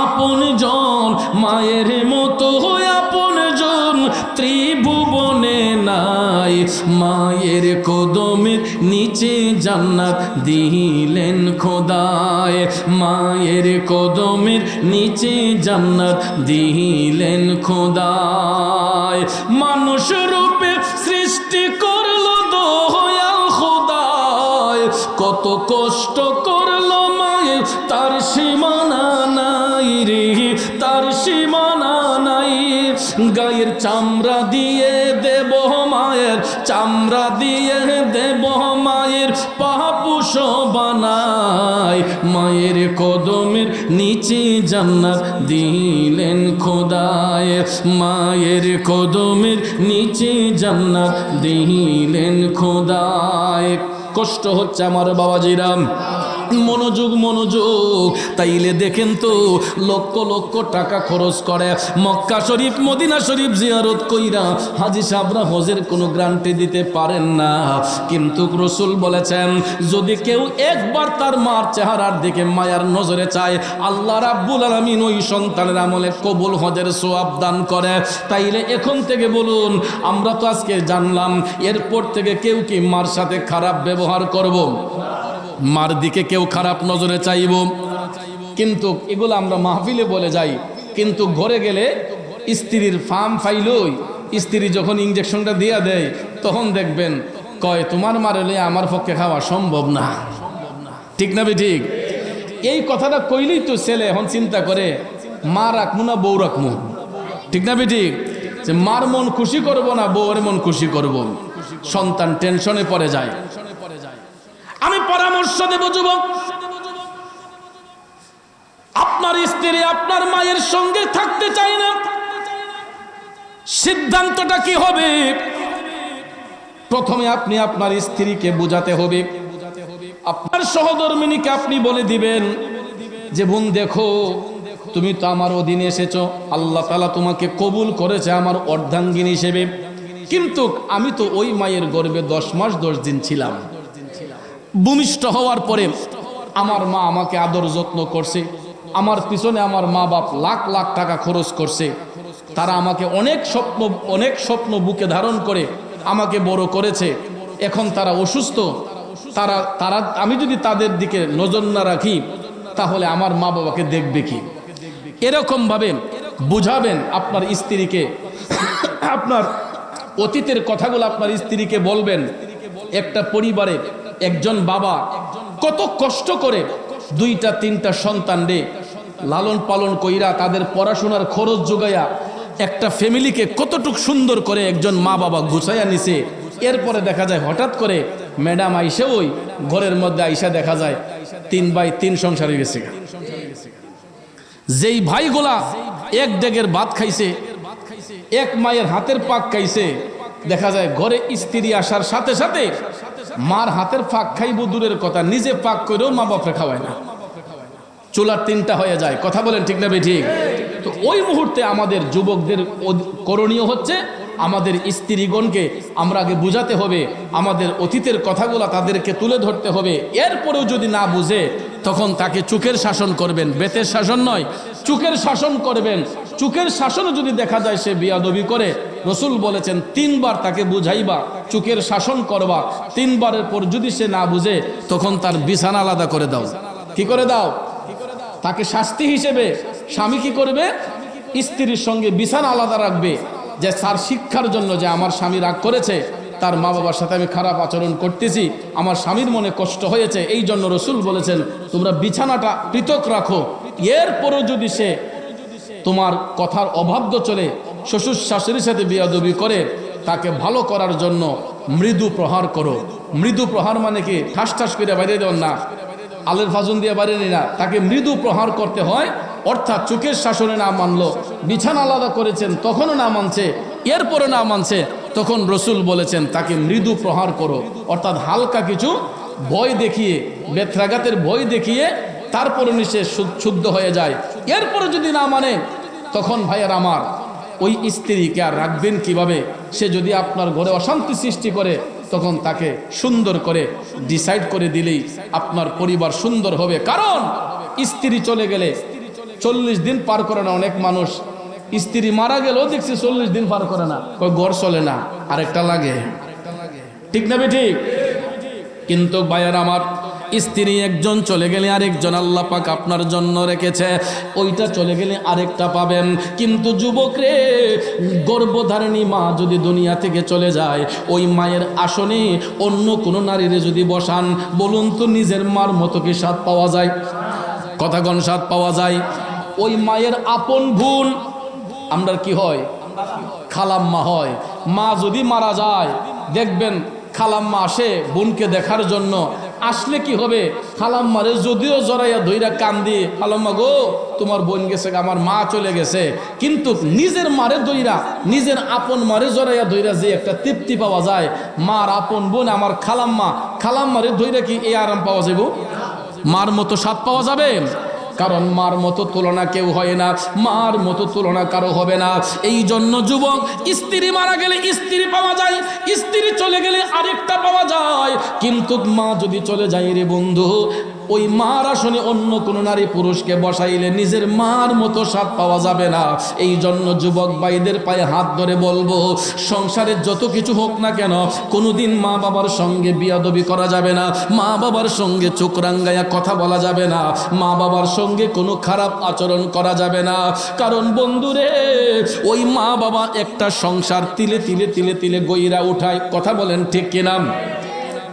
আপনজন, মায়ের মতো আপনজন ত্রিভুবনে নাই, মায়ের কদমের নিচে জান্নাত দিলেন খোদায়, মায়ের কদমের নিচে জান্নাত দিলেন খোদায়। মানুষ রূপে সৃষ্টি করলো দয়াল খোদায়, কত কষ্ট করলো মায়ের তার সীমানা নাই রে, তার সীমানা নাই। গায়ের চামড়া দিয়ে দেব মায়ের, চামড়া দিয়ে দেব মায়ের পাপুষ বানাই, মায়ের কদমের নিচে জান্নাত দিলেন খোদায়, মায়ের কদমের নিচে জান্নাত দিলেন খোদায়। কষ্ট হচ্ছে আমার বাবাজিরা, মনোযোগ মনোযোগ। তাইলে দেখেন তো, লক্ষ লক্ষ টাকা খরচ করে মক্কা শরীফ মদিনা শরীফ জিয়ারত কইরা হাজী সাহেবরা হজের কোনো গ্যারান্টি দিতে পারেন না। কিন্তু রাসূল বলেছেন, যদি কেউ একবার তার মার চেহারার দিকে মায়ার নজরে চায়, আল্লাহ রাব্বুল আলামিন ওই সন্তানের আমলে কবুল হজের সওয়াব দান করে। তাইলে এখন থেকে বলুন, আমরা তো আজকে জানলাম, এরপর থেকে কেউ কি মার সাথে খারাপ ব্যবহার করব? মার দিকে কেউ খারাপ নজরে চাইব? কিন্তু এগুলো আমরা মাহফিলে বলে যাই, কিন্তু ঘরে গেলে স্ত্রীর ফার্ম ফাইলই, স্ত্রী যখন ইঞ্জেকশনটা দিয়ে দেয়, তখন দেখবেন কয়, তোমার মারলে আমার পক্ষে খাওয়া সম্ভব না। ঠিক না বে ঠিক? এই কথাটা কইলেই তো ছেলে এখন চিন্তা করে, মা রাখবো না বউ রাখবো। ঠিক না বে ঠিক? যে মার মন খুশি করব না বউয়ের মন খুশি করব, সন্তান টেনশনে পড়ে যায়। আমি পরামর্শ দেব যুবক, আপনার স্ত্রী আপনার মায়ের সঙ্গে থাকতে চায় না, সিদ্ধান্তটা কি হবে? প্রথমে আপনি আপনার স্ত্রীকে বোঝাতে হবে, আপনার সহধর্মিণীকে আপনি বলে দিবেন যে, বোন দেখো, তুমি তো আমার অধীনে এসেছো, আল্লাহ তাআলা তোমাকে কবুল করেছে আমার অর্ধাঙ্গিনী হিসেবে, কিন্তু আমি তো ওই মায়ের গর্ভে 10 মাস 10 দিন ছিলাম। ভূমিষ্ঠ হওয়ার পরে আমার মা আমাকে আদর যত্ন করছে, আমার পিছনে আমার মা বাপ লাখ লাখ টাকা খরচ করছে, তারা আমাকে অনেক স্বপ্ন বুকে ধারণ করে আমাকে বড় করেছে। এখন তারা অসুস্থ, তারা আমি যদি তাদের দিকে নজর না রাখি, তাহলে আমার মা বাবাকে দেখবে কি? এরকম ভাবে বুঝাবেন আপনার স্ত্রীকে, আপনার অতীতের কথাগুলো আপনার স্ত্রীকে বলবেন। একটা পরিবারে একজন বাবা কত কষ্ট করে 2-3টা সন্তান রে লালন পালন কইরা তাদের পড়াশোনার খরচ যোগাইয়া একটা ফ্যামিলিকে কতটুক সুন্দর করে একজন মা বাবা গুছাইয়া নিছে। এরপরে দেখা যায় হঠাৎ করে ম্যাডাম আইসা ওই ঘরের মধ্যে আইসা দেখা যায় 3x3 সংসার হয়ে গেছে। যেই ভাইগুলা এক ডেগের ভাত খাইছে, এক মায়ের হাতের পাক খাইছে, দেখা যায় ঘরে স্ত্রী আসার সাথে সাথে মার হাতের পাক খাইব দূরের কথা, নিজে পাক করেও মা বাপরে খাওয়ায় না, চুলার 3টা হয়ে যায়। কথা বলেন ঠিক না বেঠিক? তো ওই মুহূর্তে আমাদের যুবকদের করণীয় হচ্ছে আমাদের স্ত্রীগণকে আমরা আগে বুঝাতে হবে, আমাদের অতীতের কথাগুলো তাদেরকে তুলে ধরতে হবে। এরপরেও যদি না বুঝে তখন তাকে চোখের শাসন করবেন, বেতের শাসন নয়, চোখের শাসন করবেন। চোখের শাসনও যদি দেখা যায় সে বিয়াদবি করে, রসুল বলেছেন 3বার তাকে বুঝাইবা, চোখের শাসন করবা। 3বারের পর যদি সে না বুঝে তখন তার বিছানা আলাদা করে দাও। কি করে দাও? তাকে শাস্তি হিসেবে স্বামী কি করবে? স্ত্রীর সঙ্গে বিছানা আলাদা রাখবে, যে তার শিক্ষার জন্য যে আমার স্বামী রাগ করেছে, তার মা বাবার সাথে আমি খারাপ আচরণ করতেছি, আমার স্বামীর মনে কষ্ট হয়েছে, এই জন্য রসুল বলেছেন তোমরা বিছানাটা পৃথক রাখো। এরপরও যদি সে তোমার কথার অবাধ্য চলে, শ্বশুর শাশুড়ির সাথে বিয়াদবি করে, তাকে ভালো করার জন্য মৃদু প্রহার করো। মৃদু প্রহার মানে কি ঠাস ঠাস করে বাইরে দেওয়ার না, আলের ফাজুন দিয়ে বাইরে নি না, তাকে মৃদু প্রহার করতে হয়। অর্থাৎ চোখের শাসনে না মানলো, বিছানা আলাদা করেছেন তখনও না মানছে, এরপরে না মানছে, তখন রসুল বলেছেন তাকে মৃদু প্রহার করো। অর্থাৎ হালকা কিছু ভয় দেখিয়ে, বেত্রাঘাতের ভয় দেখিয়ে তারপরে সে শুদ্ধ হয়ে যায়। এরপরে যদি না মানে তখন ভাইয়ার আমার ওই স্ত্রীকে আর রাখবেন কিভাবে? সে যদি আপনার ঘরে অশান্তি সৃষ্টি করে তখন তাকে সুন্দর করে ডিসাইড করে দিলেই আপনার পরিবার সুন্দর হবে। কারণ স্ত্রী চলে গেলে 40 দিন পার করে না অনেক মানুষ, স্ত্রী মারা গেলেও দেখছি 40 দিন পার করে না, ঘর চলে না, আরেকটা লাগে। ঠিক না বেঠিক? কিন্তু ভাইয়ার আমার স্ত্রী একজন চলে গেলে আরেকজন আল্লাহ পাক আপনার জন্য রেখেছে, ওইটা চলে গেলে আরেকটা পাবেন। কিন্তু যুবক রে, গর্ভধারিণী মা যদি দুনিয়া থেকে চলে যায়, ওই মায়ের আসনে অন্য কোনো নারীরে যদি বসান, বলুন তো নিজের মার মতো কি স্বাদ পাওয়া যায়? কথা কোন স্বাদ পাওয়া যায়? ওই মায়ের আপন বোন, আমরা কি হয়? খালাম্মা হয়। মা যদি মারা যায় দেখবেন খালাম্মা আসে বোনকে দেখার জন্য। আসলে কি হবে? খালাম্মারে যদিও জড়াইয়া ধইরা কান্দি, খালাম্মা গো তোমার বোন গেছে, আমার মা চলে গেছে, কিন্তু নিজের মারে ধইরা, নিজের আপন মারে জড়াইয়া ধইরা যে একটা তৃপ্তি পাওয়া যায়, মার আপন বোন আমার খালাম্মা, খালাম্মারে ধইরা কি এই আরাম পাওয়া যাবে? মার মতো স্বাদ পাওয়া যাবে? কারণ মার মতো তুলনা কেউ হয় না, মার মতো তুলনা কারো হবে না। এই জন্য যুবক, স্ত্রী মারা গেলে স্ত্রী পাওয়া যায়, স্ত্রী চলে গেলে আরেকটা পাওয়া যায়, কিন্তু মা যদি চলে যায় রে বন্ধু, ওই মার আসনে অন্য কোনো নারী পুরুষকে বসাইলে নিজের মার মতো স্বাদ পাওয়া যাবে না। এই জন্য যুবক ভাইদের পায়ে হাত ধরে বলবো, সংসারের যত কিছু হোক না কেন, কোনোদিন মা বাবার সঙ্গে বিয়াদবি করা যাবে না, মা বাবার সঙ্গে চোখ রাঙ্গাইয়া কথা বলা যাবে না, মা বাবার সঙ্গে কোনো খারাপ আচরণ করা যাবে না। কারণ বন্ধুরে, ওই মা বাবা একটা সংসার তিলে তিলে তিলে তিলে গইরা উঠায়। কথা বলেন ঠিক কিনা?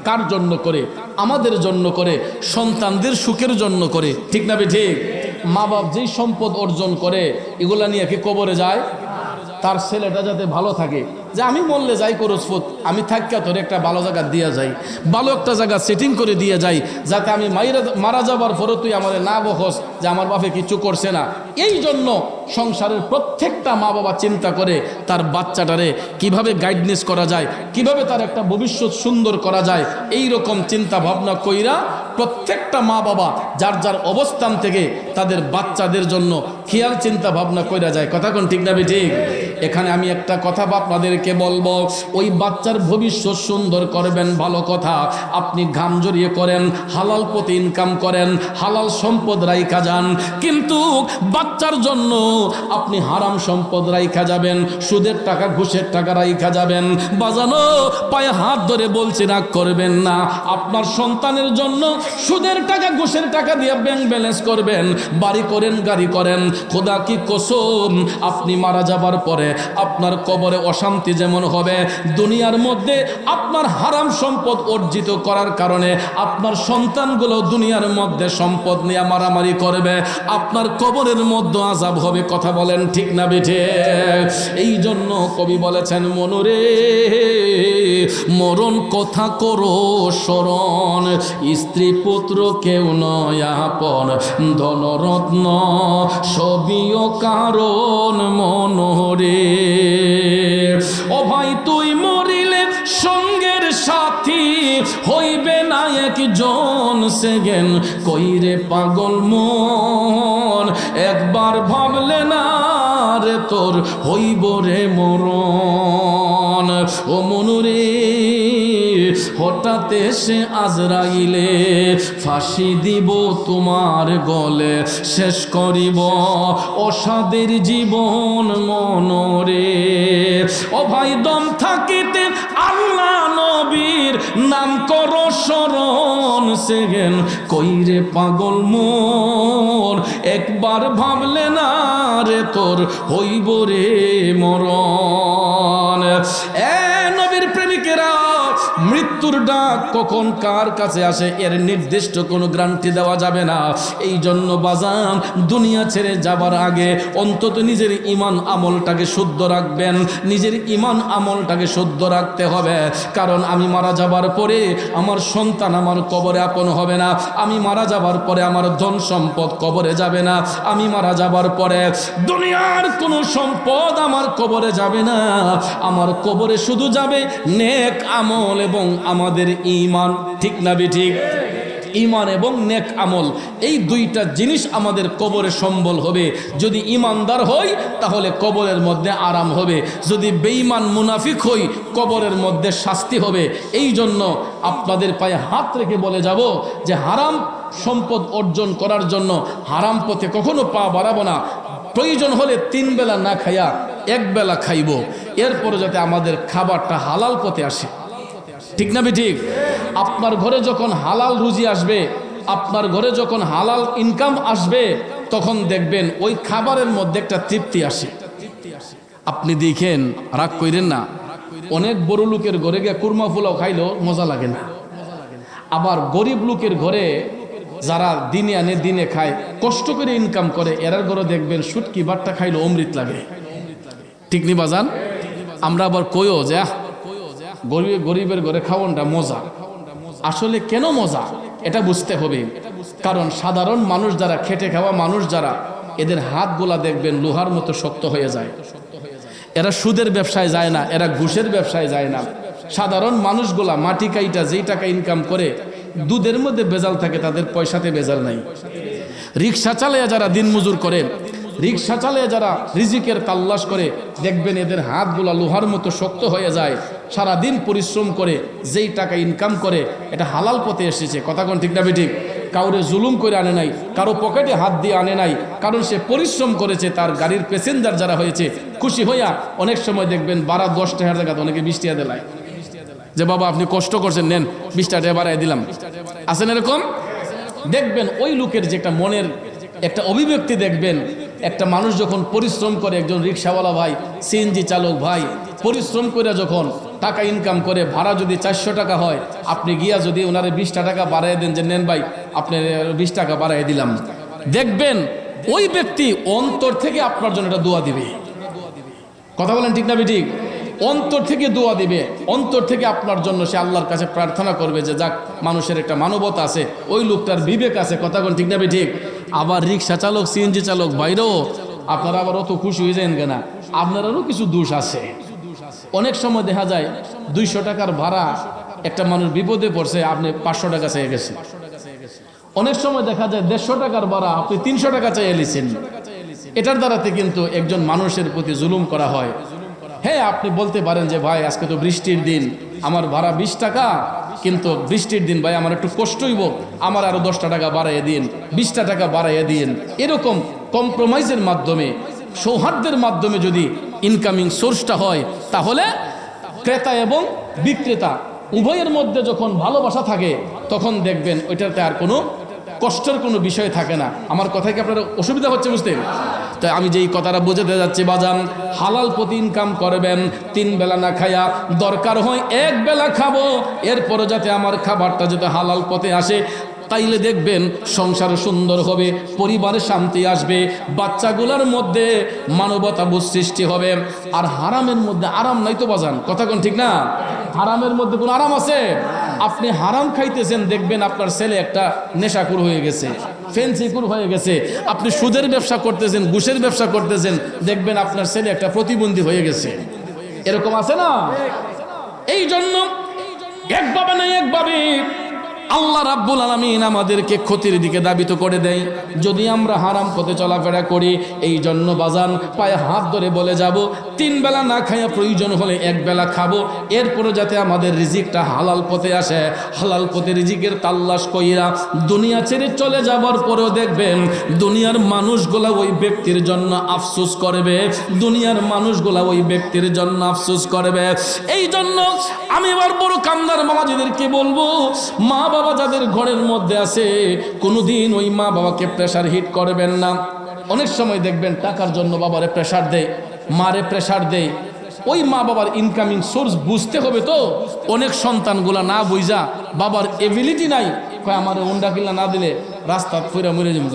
কার জন্য করে? আমাদের জন্য করে, সন্তানদের সুখের জন্য করে। ঠিক না ঠিক? মা বাপ যেই সম্পদ অর্জন করে, এগুলা নিয়ে কি কবরে যায়? তার ছেলেটা যাতে ভালো থাকে, যে আমি মরলে যাই করসফুত, আমি থাকিয়া তোর একটা ভালো জায়গা দিয়ে যাই, ভালো একটা জায়গা সেটিং করে দিয়ে যাই, যাতে আমি মারা যাবার পরে তুই আমার না বহস যে আমার বাপে কিছু করছে না। এই জন্য সংসারের প্রত্যেকটা মা বাবা চিন্তা করে তার বাচ্চাটারে কিভাবে গাইডনেস করা যায়, কিভাবে তার একটা ভবিষ্যৎ সুন্দর করা যায়, এই রকম চিন্তা ভাবনা কইরা প্রত্যেকটা মা বাবা যার যার অবস্থান থেকে তাদের বাচ্চাদের জন্য খেয়াল চিন্তা ভাবনা কইরা যায়। কথা কোন ঠিক না ঠিক? এখানে আমি একটা কথা আপনাদেরকে বলবো, ওই বাচ্চার ভবিষ্যৎ সুন্দর করবেন, ভালো কথা। আপনি ঘাম জড়িয়ে করেন, হালাল পথে ইনকাম করেন, হালাল সম্পদ রাইখা যান, কিন্তু বাচ্চার জন্য আপনি হারাম সম্পদ রাইখা যাবেন, সুদের টাকা ঘুষের টাকা রাইখা যাবেন। বাজানো পায়ে হাত ধরে বলছি রাগ করবেন না। আপনার সন্তানের জন্য সুদের টাকা ঘুষের টাকা দিয়ে ব্যাংক ব্যালেন্স করবেন, বাড়ি করেন, গাড়ি করেন, খোদা কি কসম আপনি মারা যাবার পরে আপনার কবরে অশান্তি যেমন হবে, দুনিয়ার মধ্যে আপনার হারাম সম্পদ অর্জিত করার কারণে আপনার সন্তানগুলো দুনিয়ার মধ্যে সম্পদ নিয়ে মারামারি করবে, আপনার কবরের মধ্যে আযাব হবে। কথা বলেন ঠিক না বেঠে? এই জন্য কবি বলেছেন, মনুরে মরণ কথা করো স্মরণ, স্ত্রী পুত্র কেউ নয় আপন, ধনরত্ন সবিও কারণ মনোরে। ও ভাই তুই মরিলে সঙ্গের সাথী হইবে না একজন সেগেন, কইরে পাগল মন একবার ভাবলে না রে তোর হইব রে মরণ। ও মনুরে হঠাৎ এসে আজরাইলে ফাঁসি দিব তোমার গলে, শেষ করিব অসাদের জীবন মনরে। ও ভাই দম থাকিতে আল্লাহ নবীর নাম করো স্মরণ, সেগেন কইরে পাগল মন একবার ভাবলে না রে তোর হইব রে মরণ। নবীর প্রেমিকেরা, মৃত্যুর ডাক কখন কার কাছে আসে এর নির্দিষ্ট কোনো গ্যারান্টি দেওয়া যাবে না। এই জন্য বাজান দুনিয়া ছেড়ে যাবার আগে অন্তত নিজের ঈমান আমলটাকে শুদ্ধ রাখবেন, নিজের ঈমান আমলটাকে শুদ্ধ রাখতে হবে। কারণ আমি মারা যাবার পরে আমার সন্তান আমার কবরে আপন হবে না, আমি মারা যাবার পরে আমার ধন সম্পদ কবরে যাবে না, আমি মারা যাবার পরে দুনিয়ার কোনো সম্পদ আমার কবরে যাবে না। আমার কবরে শুধু যাবে নেক আমল এবং আমাদের ঈমান। ঠিক না বেঠিক? ঈমান এবং নেক আমল, এই দুইটা জিনিস আমাদের কবরে সম্বল হবে। যদি ঈমানদার হই তাহলে কবরের মধ্যে আরাম হবে, যদি বেঈমান মুনাফিক হই কবরের মধ্যে শাস্তি হবে। এই জন্য আপনাদের পায়ে হাত রেখে বলে যাব যে হারাম সম্পদ অর্জন করার জন্য হারাম পথে কখনো পা বাড়াবো না। প্রয়োজন হলে 3 বেলা না খাইয়া 1 বেলা খাইব, এরপরে যাতে আমাদের খাবারটা হালাল পথে আসে। ঠিক না ঠিক? আপনার ঘরে যখন হালাল রুজি আসবে, আপনার ঘরে যখন হালাল ইনকাম আসবে, তখন দেখবেন ওই খাবারের মধ্যে একটা তৃপ্তি আসে। আপনি দেখেন, রাগ কইরেন না, অনেক বড় লোকের ঘরে গিয়ে কুরমা পোলাও খাইলেও মজা লাগে না। আবার গরিব লোকের ঘরে যারা দিনে আনে দিনে খায়, কষ্ট করে ইনকাম করে, এরার ঘরে দেখবেন শুটকি বাট্টা খাইলে অমৃত লাগে। ঠিক নি বাজান? আমরা আবার কইও যে গরিবের ঘরে খাওয়ানটা মজা। আসলে কেন মজা এটা বুঝতে হবে। কারণ সাধারণ মানুষ যারা, খেটে খাওয়া মানুষ যারা, এদের হাতগুলা দেখবেন লোহার মতো শক্ত হয়ে যায়। এরা সুদের ব্যবসায় যায় না, এরা ঘুষের ব্যবসায় যায় না। সাধারণ মানুষগুলা মাটি কাইটা যেই টাকা ইনকাম করে, দুধের মধ্যে ভেজাল থাকে, তাদের পয়সাতে ভেজাল নাই। রিক্সা চালাইয়া যারা দিনমজুর করে, রিক্সা চালিয়ে যারা রিজিকের তাল্লাশ করে, দেখবেন এদের হাতগুলা লোহার মতো শক্ত হয়ে যায়। সারাদিন পরিশ্রম করে যেই টাকা ইনকাম করে এটা হালাল পথে এসেছে। কথা কোন ঠিক না বেঠিক? কাউরে জুলুম করে আনে নাই, কারো পকেটে হাত দিয়ে আনে নাই, কারণ সে পরিশ্রম করেছে। তার গাড়ির প্যাসেঞ্জার যারা হয়েছে খুশি হইয়া অনেক সময় দেখবেন 12-10 টাকার জায়গাতে অনেকে 20 টাকা দেয়, যে বাবা আপনি কষ্ট করছেন, নেন 20 টাকা বাড়াই দিলাম। আছেন এরকম? দেখবেন ওই লোকের যে একটা মনের একটা অভিব্যক্তি দেখবেন। একটা মানুষ যখন পরিশ্রম করে, একজন রিক্সাওয়ালা ভাই, সিএনজি চালক ভাই পরিশ্রম করে যখন টাকা ইনকাম করে, ভাড়া যদি 400 টাকা হয়, আপনি গিয়া যদি ওনারে 20 টাকা বাড়াই দেন, যে নেন ভাই আপনি 20 টাকা বাড়াই দিলাম, দেখবেন ওই ব্যক্তি অন্তর থেকে আপনার জন্য একটা দোয়া দিবে। কথা বলেন ঠিক না ঠিক? অন্তর থেকে দোয়া দিবে, অন্তর থেকে আপনার জন্য সে আল্লাহর কাছে প্রার্থনা করবে যে যাক, মানুষের একটা মানবতা আছে, ওই লোকটার বিবেক আছে। কথা বলেন ঠিক না ঠিক? আবার রিক্সা চালক, সিএনজি চালক ভাইরাও আপনারা আবার অত খুশি হয়ে যান কেনা, আপনারারও কিছু দোষ আছে। অনেক সময় দেখা যায় 200 টাকার ভাড়া, একটা মানুষ বিপদে পড়ছে, আপনি 500 টাকা চেয়ে গেছেন। অনেক সময় দেখা যায় 150 টাকার ভাড়া, আপনি 300 টাকা চেয়ে এলিছেন। এটার দ্বারাতে কিন্তু একজন মানুষের প্রতি জুলুম করা হয়। হ্যাঁ, আপনি বলতে পারেন যে ভাই আজকে তো বৃষ্টির দিন, আমার ভাড়া 20 টাকা, কিন্তু বৃষ্টির দিন ভাই আমার একটু কষ্ট হইব, আমার আরো 10 টাকা বাড়াইয়ে দিন, 20 টাকা বাড়াইয়ে দিন। এরকম কম্প্রোমাইজের মাধ্যমে সৌহার্দ্যের মাধ্যমে যদি ইনকামিং সোর্সটা হয়, তাহলে ক্রেতা এবং বিক্রেতা উভয়ের মধ্যে যখন ভালোবাসা থাকে তখন দেখবেন ওইটাতে আর কোনো কষ্টের কোনো বিষয় থাকে না। আমার কথায় কি আপনার অসুবিধা হচ্ছে বুঝতে? তাই আমি যেই কথাটা বোঝাতে যাচ্ছি বাজান, হালাল পথে ইনকাম করবেন, 3 বেলা না খায়া দরকার হয় 1 বেলা খাবো, এরপরে যাতে আমার খাবারটা যাতে হালাল পথে আসে, তাইলে দেখবেন সংসার সুন্দর হবে, পরিবারে শান্তি আসবে, বাচ্চাগুলোর মধ্যে মানবতাবোধ সৃষ্টি হবে। আর হারামের মধ্যে আরাম নাই তো বাজান, কথা কোন ঠিক না? হারামের মধ্যে কোনো আরাম আছে? আপনি হারাম খাইতেছেন, দেখবেন আপনার ছেলে একটা নেশাখোর হয়ে গেছে, ফেন্সিখোর হয়ে গেছে। আপনি সুদের ব্যবসা করতেছেন, ঘুষের ব্যবসা করতেছেন, দেখবেন আপনার ছেলে একটা প্রতিবন্ধী হয়ে গেছে। এরকম আছে না? এই জন্য একভাবে না একভাবে আল্লাহ রাব্বুল আলামিন আমাদেরকে ক্ষতির দিকে ধাবিত করে দেয় যদি আমরা হারাম পথে চলাফেরা করি। এই জন্য বাজান পায়ে হাত ধরে বলে যাব, 3 বেলা না খাইয়া প্রয়োজন হলে 1 বেলা খাবো, এরপরে যাতে আমাদের রিজিকটা হালাল পথে আসে। হালাল পথে রিজিকের তাল্লাশ কইরা দুনিয়া ছেড়ে চলে যাবার পরেও দেখবেন দুনিয়ার মানুষগুলা ওই ব্যক্তির জন্য আফসোস করবে, দুনিয়ার মানুষগুলা ওই ব্যক্তির জন্য আফসোস করবে। এই জন্য আমি এবার বড় কামদার বাবাজিদেরকে বলবো, মা বাবা যাদের ঘরের মধ্যে আছে কোনোদিন ওই মা বাবাকে প্রেসার হিট করবেন না। অনেক সময় দেখবেন টাকার জন্য বাবারে প্রেসার দেয়, মারে প্রেসার দেয়। ওই মা বাবার ইনকামিং সোর্স বুঝতে হবে। তো অনেক সন্তানগুলা না বুঝা, বাবার এবিলিটি নাই, কয় আমার উন্ডা কিল্লা না দিলে রাস্তা ফইরা মরে যাবো,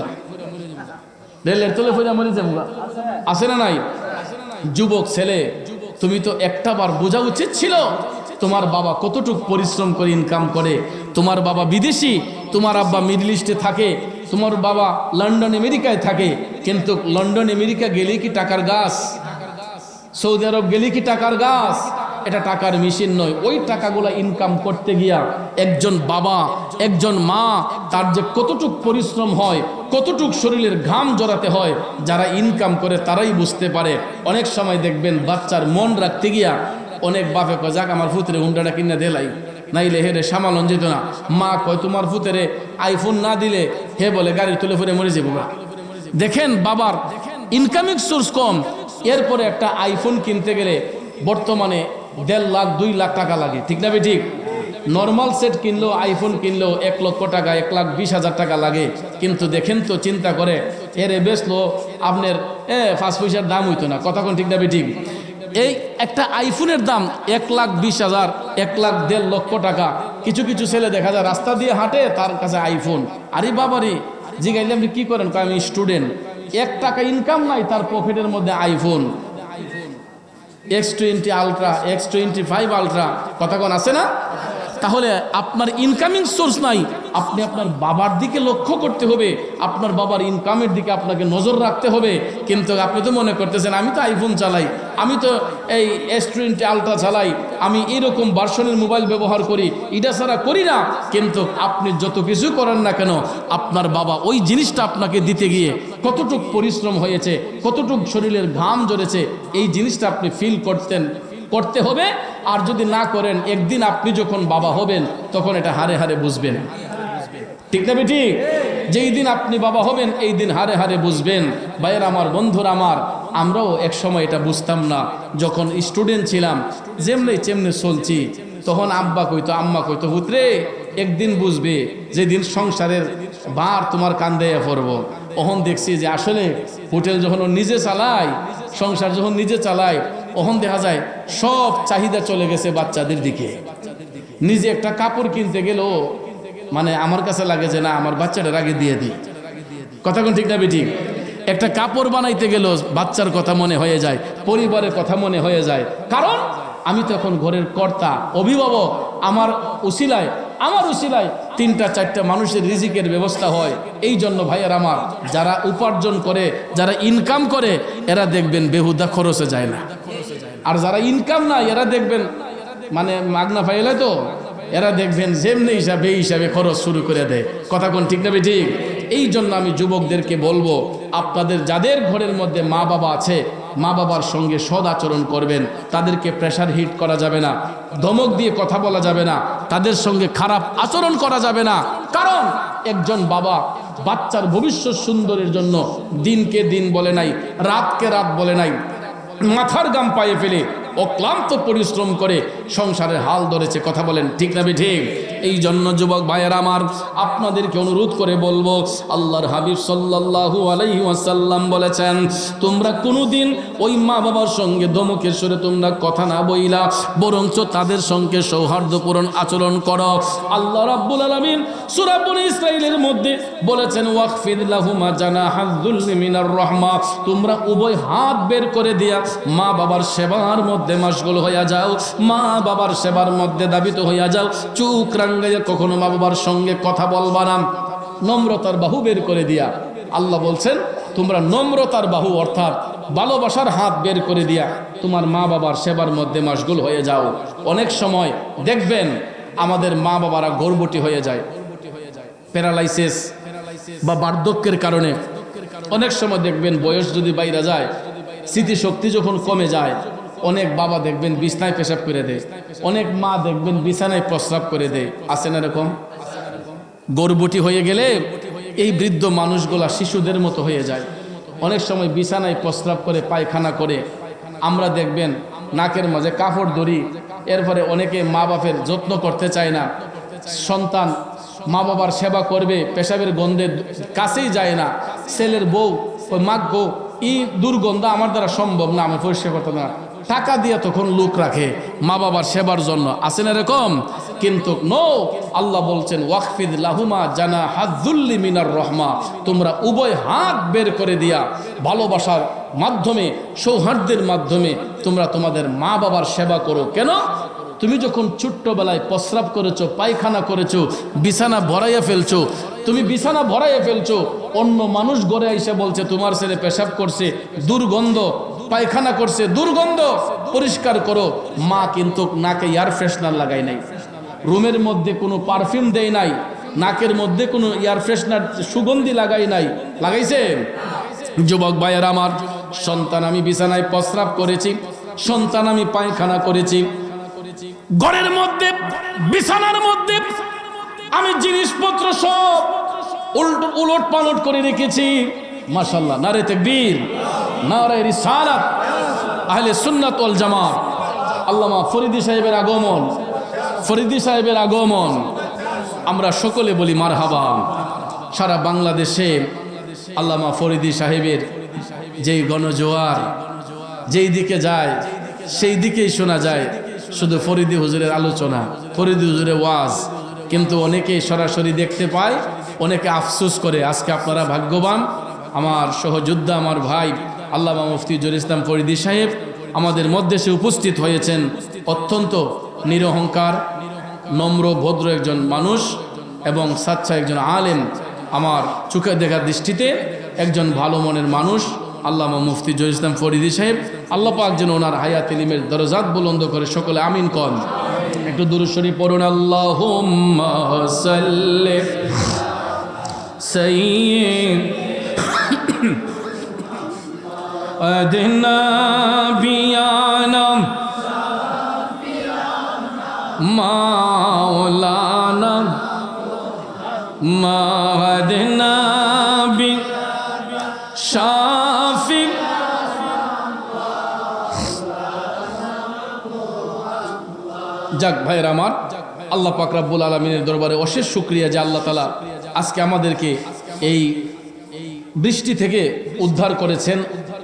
রেলের তলে ফইরা মরে যাবো, আছে না নাই? যুবক ছেলে, তুমি তো একটা বার বোঝা উচিত ছিল তোমার বাবা কতটুকু পরিশ্রম করে ইনকাম করে। তোমার বাবা বিদেশি, তোমার আব্বা মিডল ইস্টে থাকে, তোমার বাবা লন্ডন আমেরিকায় থাকে, কিন্তু লন্ডন আমেরিকা গেলে কি টাকার গাছ? সৌদি আরব গেলে কি টাকার গাছ? এটা টাকার মেশিন নয়। ওই টাকাগুলো ইনকাম করতে গিয়া একজন বাবা, একজন মা, তার যে কতটুক পরিশ্রম হয়, কতটুক শরীরের ঘাম জড়াতে হয়, যারা ইনকাম করে তারাই বুঝতে পারে। অনেক সময় দেখবেন বাচ্চার মন রাখতে গিয়া অনেক বাপে কয়, যাক আমার ফুতরে হুন্ডাটা কিনে দেলাই, নাইলে হেরে সামালন যেত না। মা কয়, তোমার ফুতরে আইফোন না দিলে হে বলে গাড়ি তুলে ফিরে মরে যাবো। দেখেন বাবার ইনকামিং সোর্স কম, এরপরে একটা আইফোন কিনতে গেলে বর্তমানে 1.5 লাখ 2 লাখ টাকা লাগে, ঠিক না? ঠিক। নর্মাল সেট কিনলেও, আইফোন কিনলেও 1 লক্ষ টাকা, 1,20,000 টাকা লাগে। কিন্তু দেখেন তো, চিন্তা করে এরে বেচলো আপনার 5 পয়সার দাম হইতো না, কথা কোন ঠিক না? ঠিক। এই একটা আইফোনের দাম 1,20,000, 1,50,000 লক্ষ টাকা। কিছু কিছু ছেলে দেখা যায় রাস্তা দিয়ে হাঁটে, তার কাছে আইফোন। আরে বাবারে, জিগাইলে আপনি কি করেন? আমি স্টুডেন্ট, 1 টাকা ইনকাম নাই, তার পকেটের মধ্যে iPhone X20 ultra, X25 ultra, কথা কোন আছে না? তাহলে আপনার ইনকামিং সোর্স নাই, আপনি আপনার বাবার দিকে লক্ষ্য করতে হবে, আপনার বাবার ইনকামের দিকে আপনাকে নজর রাখতে হবে। কিন্তু আপনি তো মনে করতেছেন আমি তো আইফোন চালাই, আমি তো এই S20 আলট্রা চালাই, আমি এরকম ভার্সনের মোবাইল ব্যবহার করি, এটা ছাড়া করি না। কিন্তু আপনি যত কিছু করেন না কেন, আপনার বাবা ওই জিনিসটা আপনাকে দিতে গিয়ে কতটুক পরিশ্রম হয়েছে, কতটুক শরীরের ঘাম ঝরেছে, এই জিনিসটা আপনি ফিল করতে হবে। আর যদি না করেন, একদিন আপনি যখন বাবা হবেন তখন এটা হারে হারে বুঝবেন, ঠিক না? ঠিক। যেই দিন আপনি বাবা হবেন এই দিন হারে হারে বুঝবেন। ভাইয়ের আমার, বন্ধুরা আমার, আমরাও এক সময় এটা বুঝতাম না। যখন স্টুডেন্ট ছিলাম, যেমনি চেমনি চলছি, তখন আব্বা কইতো, আম্মা কইতো, হুতরে একদিন বুঝবে যেদিন সংসারের ভার তোমার কান্দে পড়বো। তখন দেখছি যে আসলে হোটেল যখন নিজে চালায়, সংসার যখন নিজে চালায়, তখন দেখা যায় সব চাহিদা চলে গেছে বাচ্চাদের দিকে। নিজে একটা কাপড় কিনতে গেলেও মানে আমার কাছে লাগে যে না, আমার বাচ্চাটার আগে দিয়ে দিই, কথা কোন ঠিক না? ঠিক। একটা কাপড় বানাইতে গেলেও বাচ্চার কথা মনে হয়ে যায়, পরিবারের কথা মনে হয়ে যায়। কারণ আমি তখন ঘরের কর্তা, অভিভাবক। আমার উসিলায় 3টা 4টা মানুষের রিজিকের ব্যবস্থা হয়। এই জন্য ভাইয়ার আমার, যারা উপার্জন করে, যারা ইনকাম করে, এরা দেখবেন বেহুদা খরচে যায় না। আর যারা ইনকাম না, এরা দেখবেন মানে মাগনা পাইলে তো এরা দেখবেন যেমনি হিসাবে খরচ শুরু করে দেয়, কথা কোন ঠিক না? ঠিক। এই জন্য আমি যুবকদেরকে বলবো, আপনাদের যাদের ঘরের মধ্যে মা বাবা আছে, মা বাবার সঙ্গে সদ আচরণ করবেন। তাদেরকে প্রেশার হিট করা যাবে না, ধমক দিয়ে কথা বলা যাবে না, তাদের সঙ্গে খারাপ আচরণ করা যাবে না। কারণ একজন বাবা বাচ্চার ভবিষ্যৎ সুন্দরের জন্য দিনকে দিন বলে নাই, রাতকে রাত বলে নাই, মাথার গাম পায়ে ফেলে অক্লান্ত পরিশ্রম করে সংসারের হাল ধরেছে। কথা বলেন ঠিক না ঠিক? এই জন্য যুবক ভাইয়েরা আমার, আপনাদেরকে অনুরোধ করে বলবো, আল্লাহর হাবিব সাল্লাল্লাহু আলাইহি ওয়াসাল্লাম বলেছেন, তোমরা কোনোদিন ওই মা বাবার সঙ্গে ধমকের সুরে তোমরা কথা না বইলা, বরঞ্চ তাদের সঙ্গে সৌহার্দ্যপূর্ণ আচরণ করো। আল্লাহ রাব্বুল আলামিন সূরা বনী ইসরাঈলের মধ্যে বলেছেন, ওয়াকফিদ লাহুমা জানাহায যুল্লি মিনার রাহমা, তোমরা উভয় হাত বের করে দিয়া মা বাবার সেবার মধ্যে মশগুল হইয়া যাও, মা বাবার সেবার মধ্যে দাবিত হইয়া যাও। চুপ রাঙ্গাইয়া কখনো মা বাবার সঙ্গে কথা বলবা না, নম্রতার বাহু বের করে দিয়া। আল্লাহ বলছেন, তোমরা নম্রতার বাহু অর্থাৎ ভালোবাসার হাত বের করে দিয়া তোমার মা বাবার সেবার মধ্যে মশগুল হয়ে যাও। অনেক সময় দেখবেন আমাদের মা বাবারা গর্ভবতী হয়ে যায়, প্যারালাইসিস বা বার্ধক্যের কারণে। অনেক সময় দেখবেন বয়স যদি বাইরে যায়, স্মৃতিশক্তি যখন কমে যায়, অনেক বাবা দেখবেন বিছানায় পেশাব করে দেয়, অনেক মা দেখবেন বিছানায় প্রস্রাব করে দেয়। আছে না এরকম? গর্ভবতী হয়ে গেলে এই বৃদ্ধ মানুষগুলা শিশুদের মতো হয়ে যায়। অনেক সময় বিছানায় প্রস্রাব করে, পায়খানা করে। আমরা দেখবেন নাকের মাঝে কাপড় ধরি, এরপরে অনেকে মা বাপের যত্ন করতে চায় না। সন্তান মা বাবার সেবা করবে, পেশাবের গন্ধে কাছেই যায় না। ছেলের বউ ওই মাগ্য, এই দুর্গন্ধ আমার দ্বারা সম্ভব না, আমি পরিষ্কার করতে না, টাকা দিয়ে তখন লোক রাখে মা বাবার সেবার জন্য। আছেন এরকম? কিন্তু নো, আল্লাহ বলছেন, ওয়াকফিদ লাহুমা জানাহায যুল্লি মিনার রাহমা, তোমরা উভয় হাত বের করে দিয়া ভালোবাসার মাধ্যমে, সৌহার্দ্যের মাধ্যমে তোমরা তোমাদের মা বাবার সেবা করো। কেন? তুমি যখন ছোট্টবেলায় প্রস্রাব করেছো, পায়খানা করেছো, বিছানা ভরাইয়া ফেলছো, তুমি বিছানা ভরাইয়া ফেলছো, অন্য মানুষ ঘরে এসে বলছে তোমার ছেলে পেশাব করছে, দুর্গন্ধ, পায়খানা করছে, দুর্গন্ধ, পরিষ্কার করো। মা কিন্তু নাকে এয়ার ফ্রেশনার লাগাই নাই, রুমের মধ্যে কোনো পারফিউম দেয় নাই, নাকের মধ্যে কোনো এয়ার ফ্রেশনার সুগন্ধি লাগাই নাই। লাগাইছে? যুবক ভাইয়ের আমার, সন্তান আমি বিছানায় প্রস্রাব করেছি, সন্তান আমি পায়খানা করেছি, ঘরের মধ্যে বিছানার মধ্যে আমি জিনিসপত্র সব উলট পালট করে রেখেছি। মাশাআল্লাহ, নারে তাকবীর, নারে রিসালাত, আহলে সুন্নাত ওয়াল জামাত। আল্লামা ফরিদী সাহেবের আগমন, ফরিদী সাহেবের আগমন, আমরা সকলে বলি মারহাবা। সারা বাংলাদেশে আল্লামা ফরিদী সাহেবের যেই গণজোয়ার যেই দিকে যায় সেই দিকেই শোনা যায় শুধু ফরিদী হুজুরের আলোচনা, ফরিদী হুজুরের ওয়াজ। কিন্তু অনেকেই সরাসরি দেখতে পায়, অনেকে আফসোস করে। আজকে আপনারা ভাগ্যবান, আমার সহযোদ্ধা, আমার ভাই আল্লামা মুফতি জহুরুল ইসলাম ফরিদী সাহেব আমাদের মধ্যে সে উপস্থিত হয়েছেন। অত্যন্ত নিরহংকার, নম্র, ভদ্র একজন মানুষ এবং সাচ্চা একজন আলেম। আমার চোখে দেখার দৃষ্টিতে একজন ভালো মনের মানুষ আল্লামা মুফতি জহুরুল ইসলাম ফরিদী সাহেব। আল্লাহ পাক যেন ওনার হায়াত ইলমের দরজাত বুলন্দ করে। সকলে আমিন কন। একটু দুরূদ শরীফ পড়ুন। আল্লাহুম্মা সাল্লি সাইয়্যিদিনা বিয়ানা মাওলানা মাওলানা বি শাফি। যাক ভাইয়ের আমার, আল্লাহ পাক রব্বুল আলামিনের দরবারে অশেষ শুকরিয়া যে আল্লাহ তাআলা আজকে আমাদেরকে এই বৃষ্টি থেকে উদ্ধার করেছেন।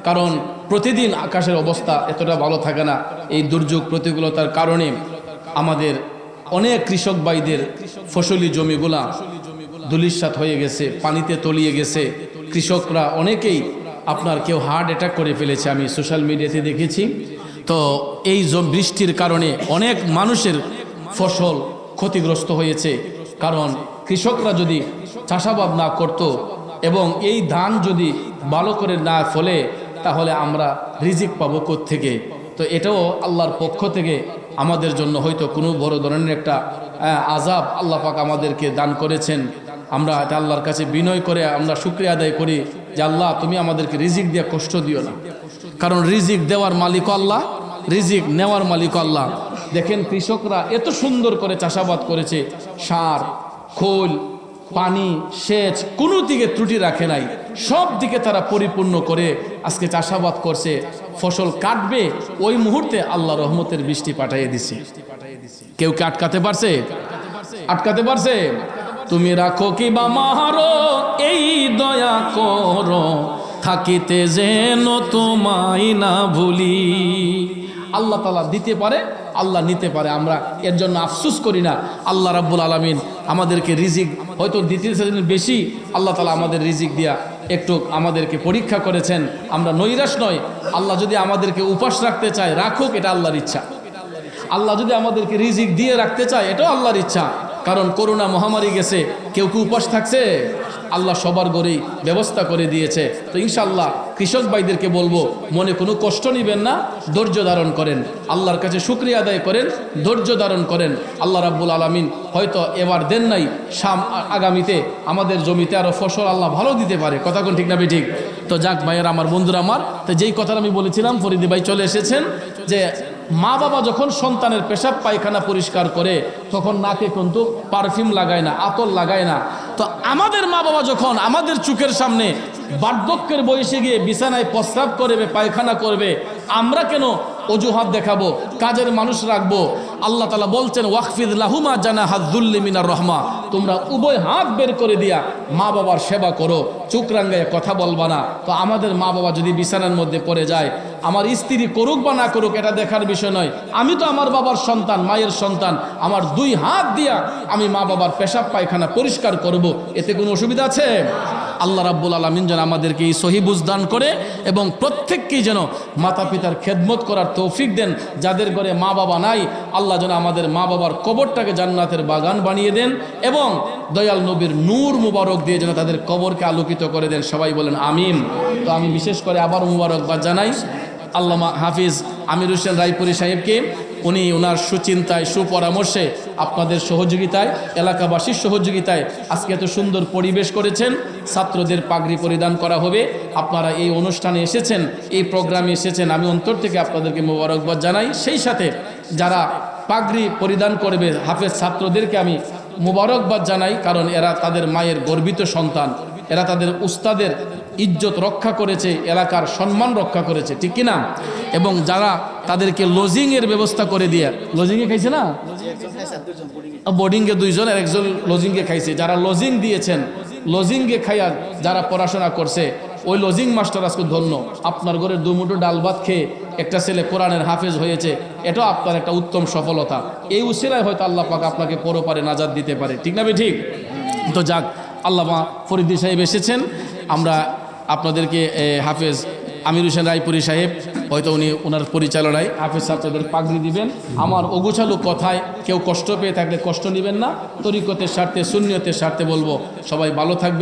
কারণ প্রতিদিন আকাশের অবস্থা এতটা ভালো থাকে না। এই দুর্যোগ প্রতিকূলতার কারণে আমাদের অনেক কৃষক ভাইদের ফসলি জমিগুলা ধূলিসাৎ হয়ে গেছে, পানিতে তলিয়ে গেছে। কৃষকরা অনেকেই আপনার কেউ হার্ট অ্যাটাক করে ফেলেছে, আমি সোশ্যাল মিডিয়াতে দেখেছি। তো এই বৃষ্টির কারণে অনেক মানুষের ফসল ক্ষতিগ্রস্ত হয়েছে। কারণ কৃষকরা যদি চাষাবাদ না করত এবং এই ধান যদি ভালো করে না ফলে, তাহলে আমরা রিজিক পাবো কোত্থেকে? তো এটাও আল্লাহর পক্ষ থেকে আমাদের জন্য হয়তো কোনো বড় ধরনের একটা আযাব আল্লাহ পাক আমাদেরকে দান করেছেন। আমরা এটা আল্লাহর কাছে বিনয় করে আমরা শুকরিয়া আদায় করি যে আল্লাহ তুমি আমাদেরকে রিজিক দিয়ে কষ্ট দিও না। কারণ রিজিক দেওয়ার মালিক আল্লাহ, রিজিক নেওয়ার মালিক আল্লাহ। দেখেন কৃষকরা এত সুন্দর করে চাষাবাদ করেছে, সার, খোল, পানি সেচ কোনো দিকে ত্রুটি রাখে নাই, সব দিকে তারা পরিপূর্ণ করে আজকে চাষাবাদ করছে, ফসল কাটবে ওই মুহূর্তে আল্লাহ রহমতের বৃষ্টি পাঠিয়ে দিছে। কেউ কি আটকাতে পারছে? আটকাতে পারছে? তুমি রাখো কি বা মারো এই দয়া করো, থাকিতে যেন তোমায় না ভুলি। আল্লাহ তাআলা দিতে পারে, আল্লাহ নিতে পারে, আমরা এর জন্য আফসোস করি না। আল্লাহ রাব্বুল আলামিন আমাদেরকে রিজিক হয়তো দ্বিতীয় বেশি, আল্লাহ তাআলা আমাদের রিজিক দিয়া একটু আমাদেরকে পরীক্ষা করেছেন। আমরা নৈরাশ নয়। আল্লাহ যদি আমাদেরকে উপাস রাখতে চায় রাখুক, এটা আল্লাহর ইচ্ছা। আল্লাহ যদি আমাদেরকে রিজিক দিয়ে রাখতে চায় এটাও আল্লাহর ইচ্ছা। কারণ করোনা মহামারী গেছে, কেউ কি উপাস থাকছে? আল্লাহ সবার ঘরেই ব্যবস্থা করে দিয়েছে। তো ইনশাআল্লাহ কৃষক ভাইদেরকে বলবো, মনে কোনো কষ্ট নেবেন না, ধৈর্য ধারণ করেন, আল্লাহর কাছে শুকরিয়া আদায় করেন, ধৈর্য ধারণ করেন। আল্লাহ রাব্বুল আলামিন হয়তো এবার দেন নাই, আগামীতে আমাদের জমিতে আরও ফসল আল্লাহ ভালো দিতে পারে। কথা কোন ঠিক না ঠিক? তো যাক ভাইয়ের আমার, বন্ধুরা আমার, তো যেই কথাটা আমি বলেছিলাম, ফরিদি ভাই চলে এসেছেন, যে মা বাবা যখন সন্তানের পেশাব পায়খানা পরিষ্কার করে তখন নাকে কিন্তু পারফিউম লাগায় না, আতর লাগায় না। তো আমাদের মা বাবা যখন আমাদের চোখের সামনে বার্ধক্যের বয়সে গিয়ে বিছানায় প্রস্রাব করবে, পায়খানা করবে, আমরা কেন অজুহাত দেখাবো, কাজের মানুষ রাখবো? আল্লাহ তাআলা বলছেন, ওয়াকফিদ লাহুমা জানাহাদ যুল্লি মিনার রহমা, তোমরা উভয় হাত বের করে দিয়া মা বাবার সেবা করো, চোখ রাঙ্গায় কথা বলবা না। তো আমাদের মা বাবা যদি বিছানার মধ্যে পড়ে যায়, আমার স্ত্রী করুক বা না করুক এটা দেখার বিষয় নয়, আমি তো আমার বাবার সন্তান, মায়ের সন্তান, আমার দুই হাত দিয়া আমি মা বাবার পেশাব পায়খানা পরিষ্কার করব, এতে কোনো অসুবিধা আছে? আল্লাহ রাব্বুল আলামিন যেন আমাদেরকে এই সহি বুঝদান করে এবং প্রত্যেককেই যেন মাতা পিতার খেদমত করার তৌফিক দেন। যাদের ঘরে মা বাবা নাই, আল্লাহ যেন আমাদের মা বাবার কবরটাকে জান্নাতের বাগান বানিয়ে দেন এবং দয়াল নবীর নূর মুবারক দিয়ে যেন তাদের কবরকে আলোকিত করে দেন। সবাই বলেন আমিন। তো আমি বিশেষ করে আবার মুবারকবাদ জানাই আল্লামা হাফিজ আমির হোসেন রায়পুরী সাহেবকে। উনি ওনার সুচিন্তায়, সুপরামর্শে, আপনাদের সহযোগিতায়, এলাকাবাসীর সহযোগিতায় আজকে এত সুন্দর পরিবেশ করেছেন। ছাত্রদের পাগড়ি পরিধান করা হবে। আপনারা এই অনুষ্ঠানে এসেছেন, এই প্রোগ্রামে এসেছেন, আমি অন্তর থেকে আপনাদেরকে মোবারকবাদ জানাই। সেই সাথে যারা পাগড়ি পরিধান করবে হাফেজ ছাত্রদেরকে আমি মোবারকবাদ জানাই, কারণ এরা তাদের মায়ের গর্বিত সন্তান, এরা তাদের উস্তাদের ইজ্জত রক্ষা করেছে, এলাকার সম্মান রক্ষা করেছে, ঠিক কিনা? এবং যারা তাদেরকে লজিংয়ের ব্যবস্থা করে দিয়ে, লজিংয়ে খাইছে না, বোর্ডিংয়ে দুইজন আর একজন লজিংয়ে খাইছে, যারা লজিং দিয়েছেন, লজিংয়ে খাইয়া যারা পড়াশোনা করছে, ওই লজিং মাস্টার আজকে ধন্য। আপনার ঘরে দুমুঠো ডাল ভাত খেয়ে একটা ছেলে কোরআনের হাফেজ হয়েছে, এটাও আপনার একটা উত্তম সফলতা। এই উসিলায় হয়তো আল্লাহ পাক আপনাকে পরপারে নাজাত দিতে পারে, ঠিক না? ঠিক। তো যাক, আল্লামা ফরিদি সাহেব এসেছেন, আমরা আপনাদেরকে হাফেজ আমির হোসেন রায়পুরী সাহেব হয়তো উনি ওনার পরিচালনায় হাফেজ ছাত্রদের পাগড়ি দিবেন। আমার অগোছালো কথায় কেউ কষ্ট পেয়ে থাকলে কষ্ট নেবেন না, তরিকতের স্বার্থে, সুন্নিয়তের স্বার্থে বলবো, সবাই ভালো থাকবে।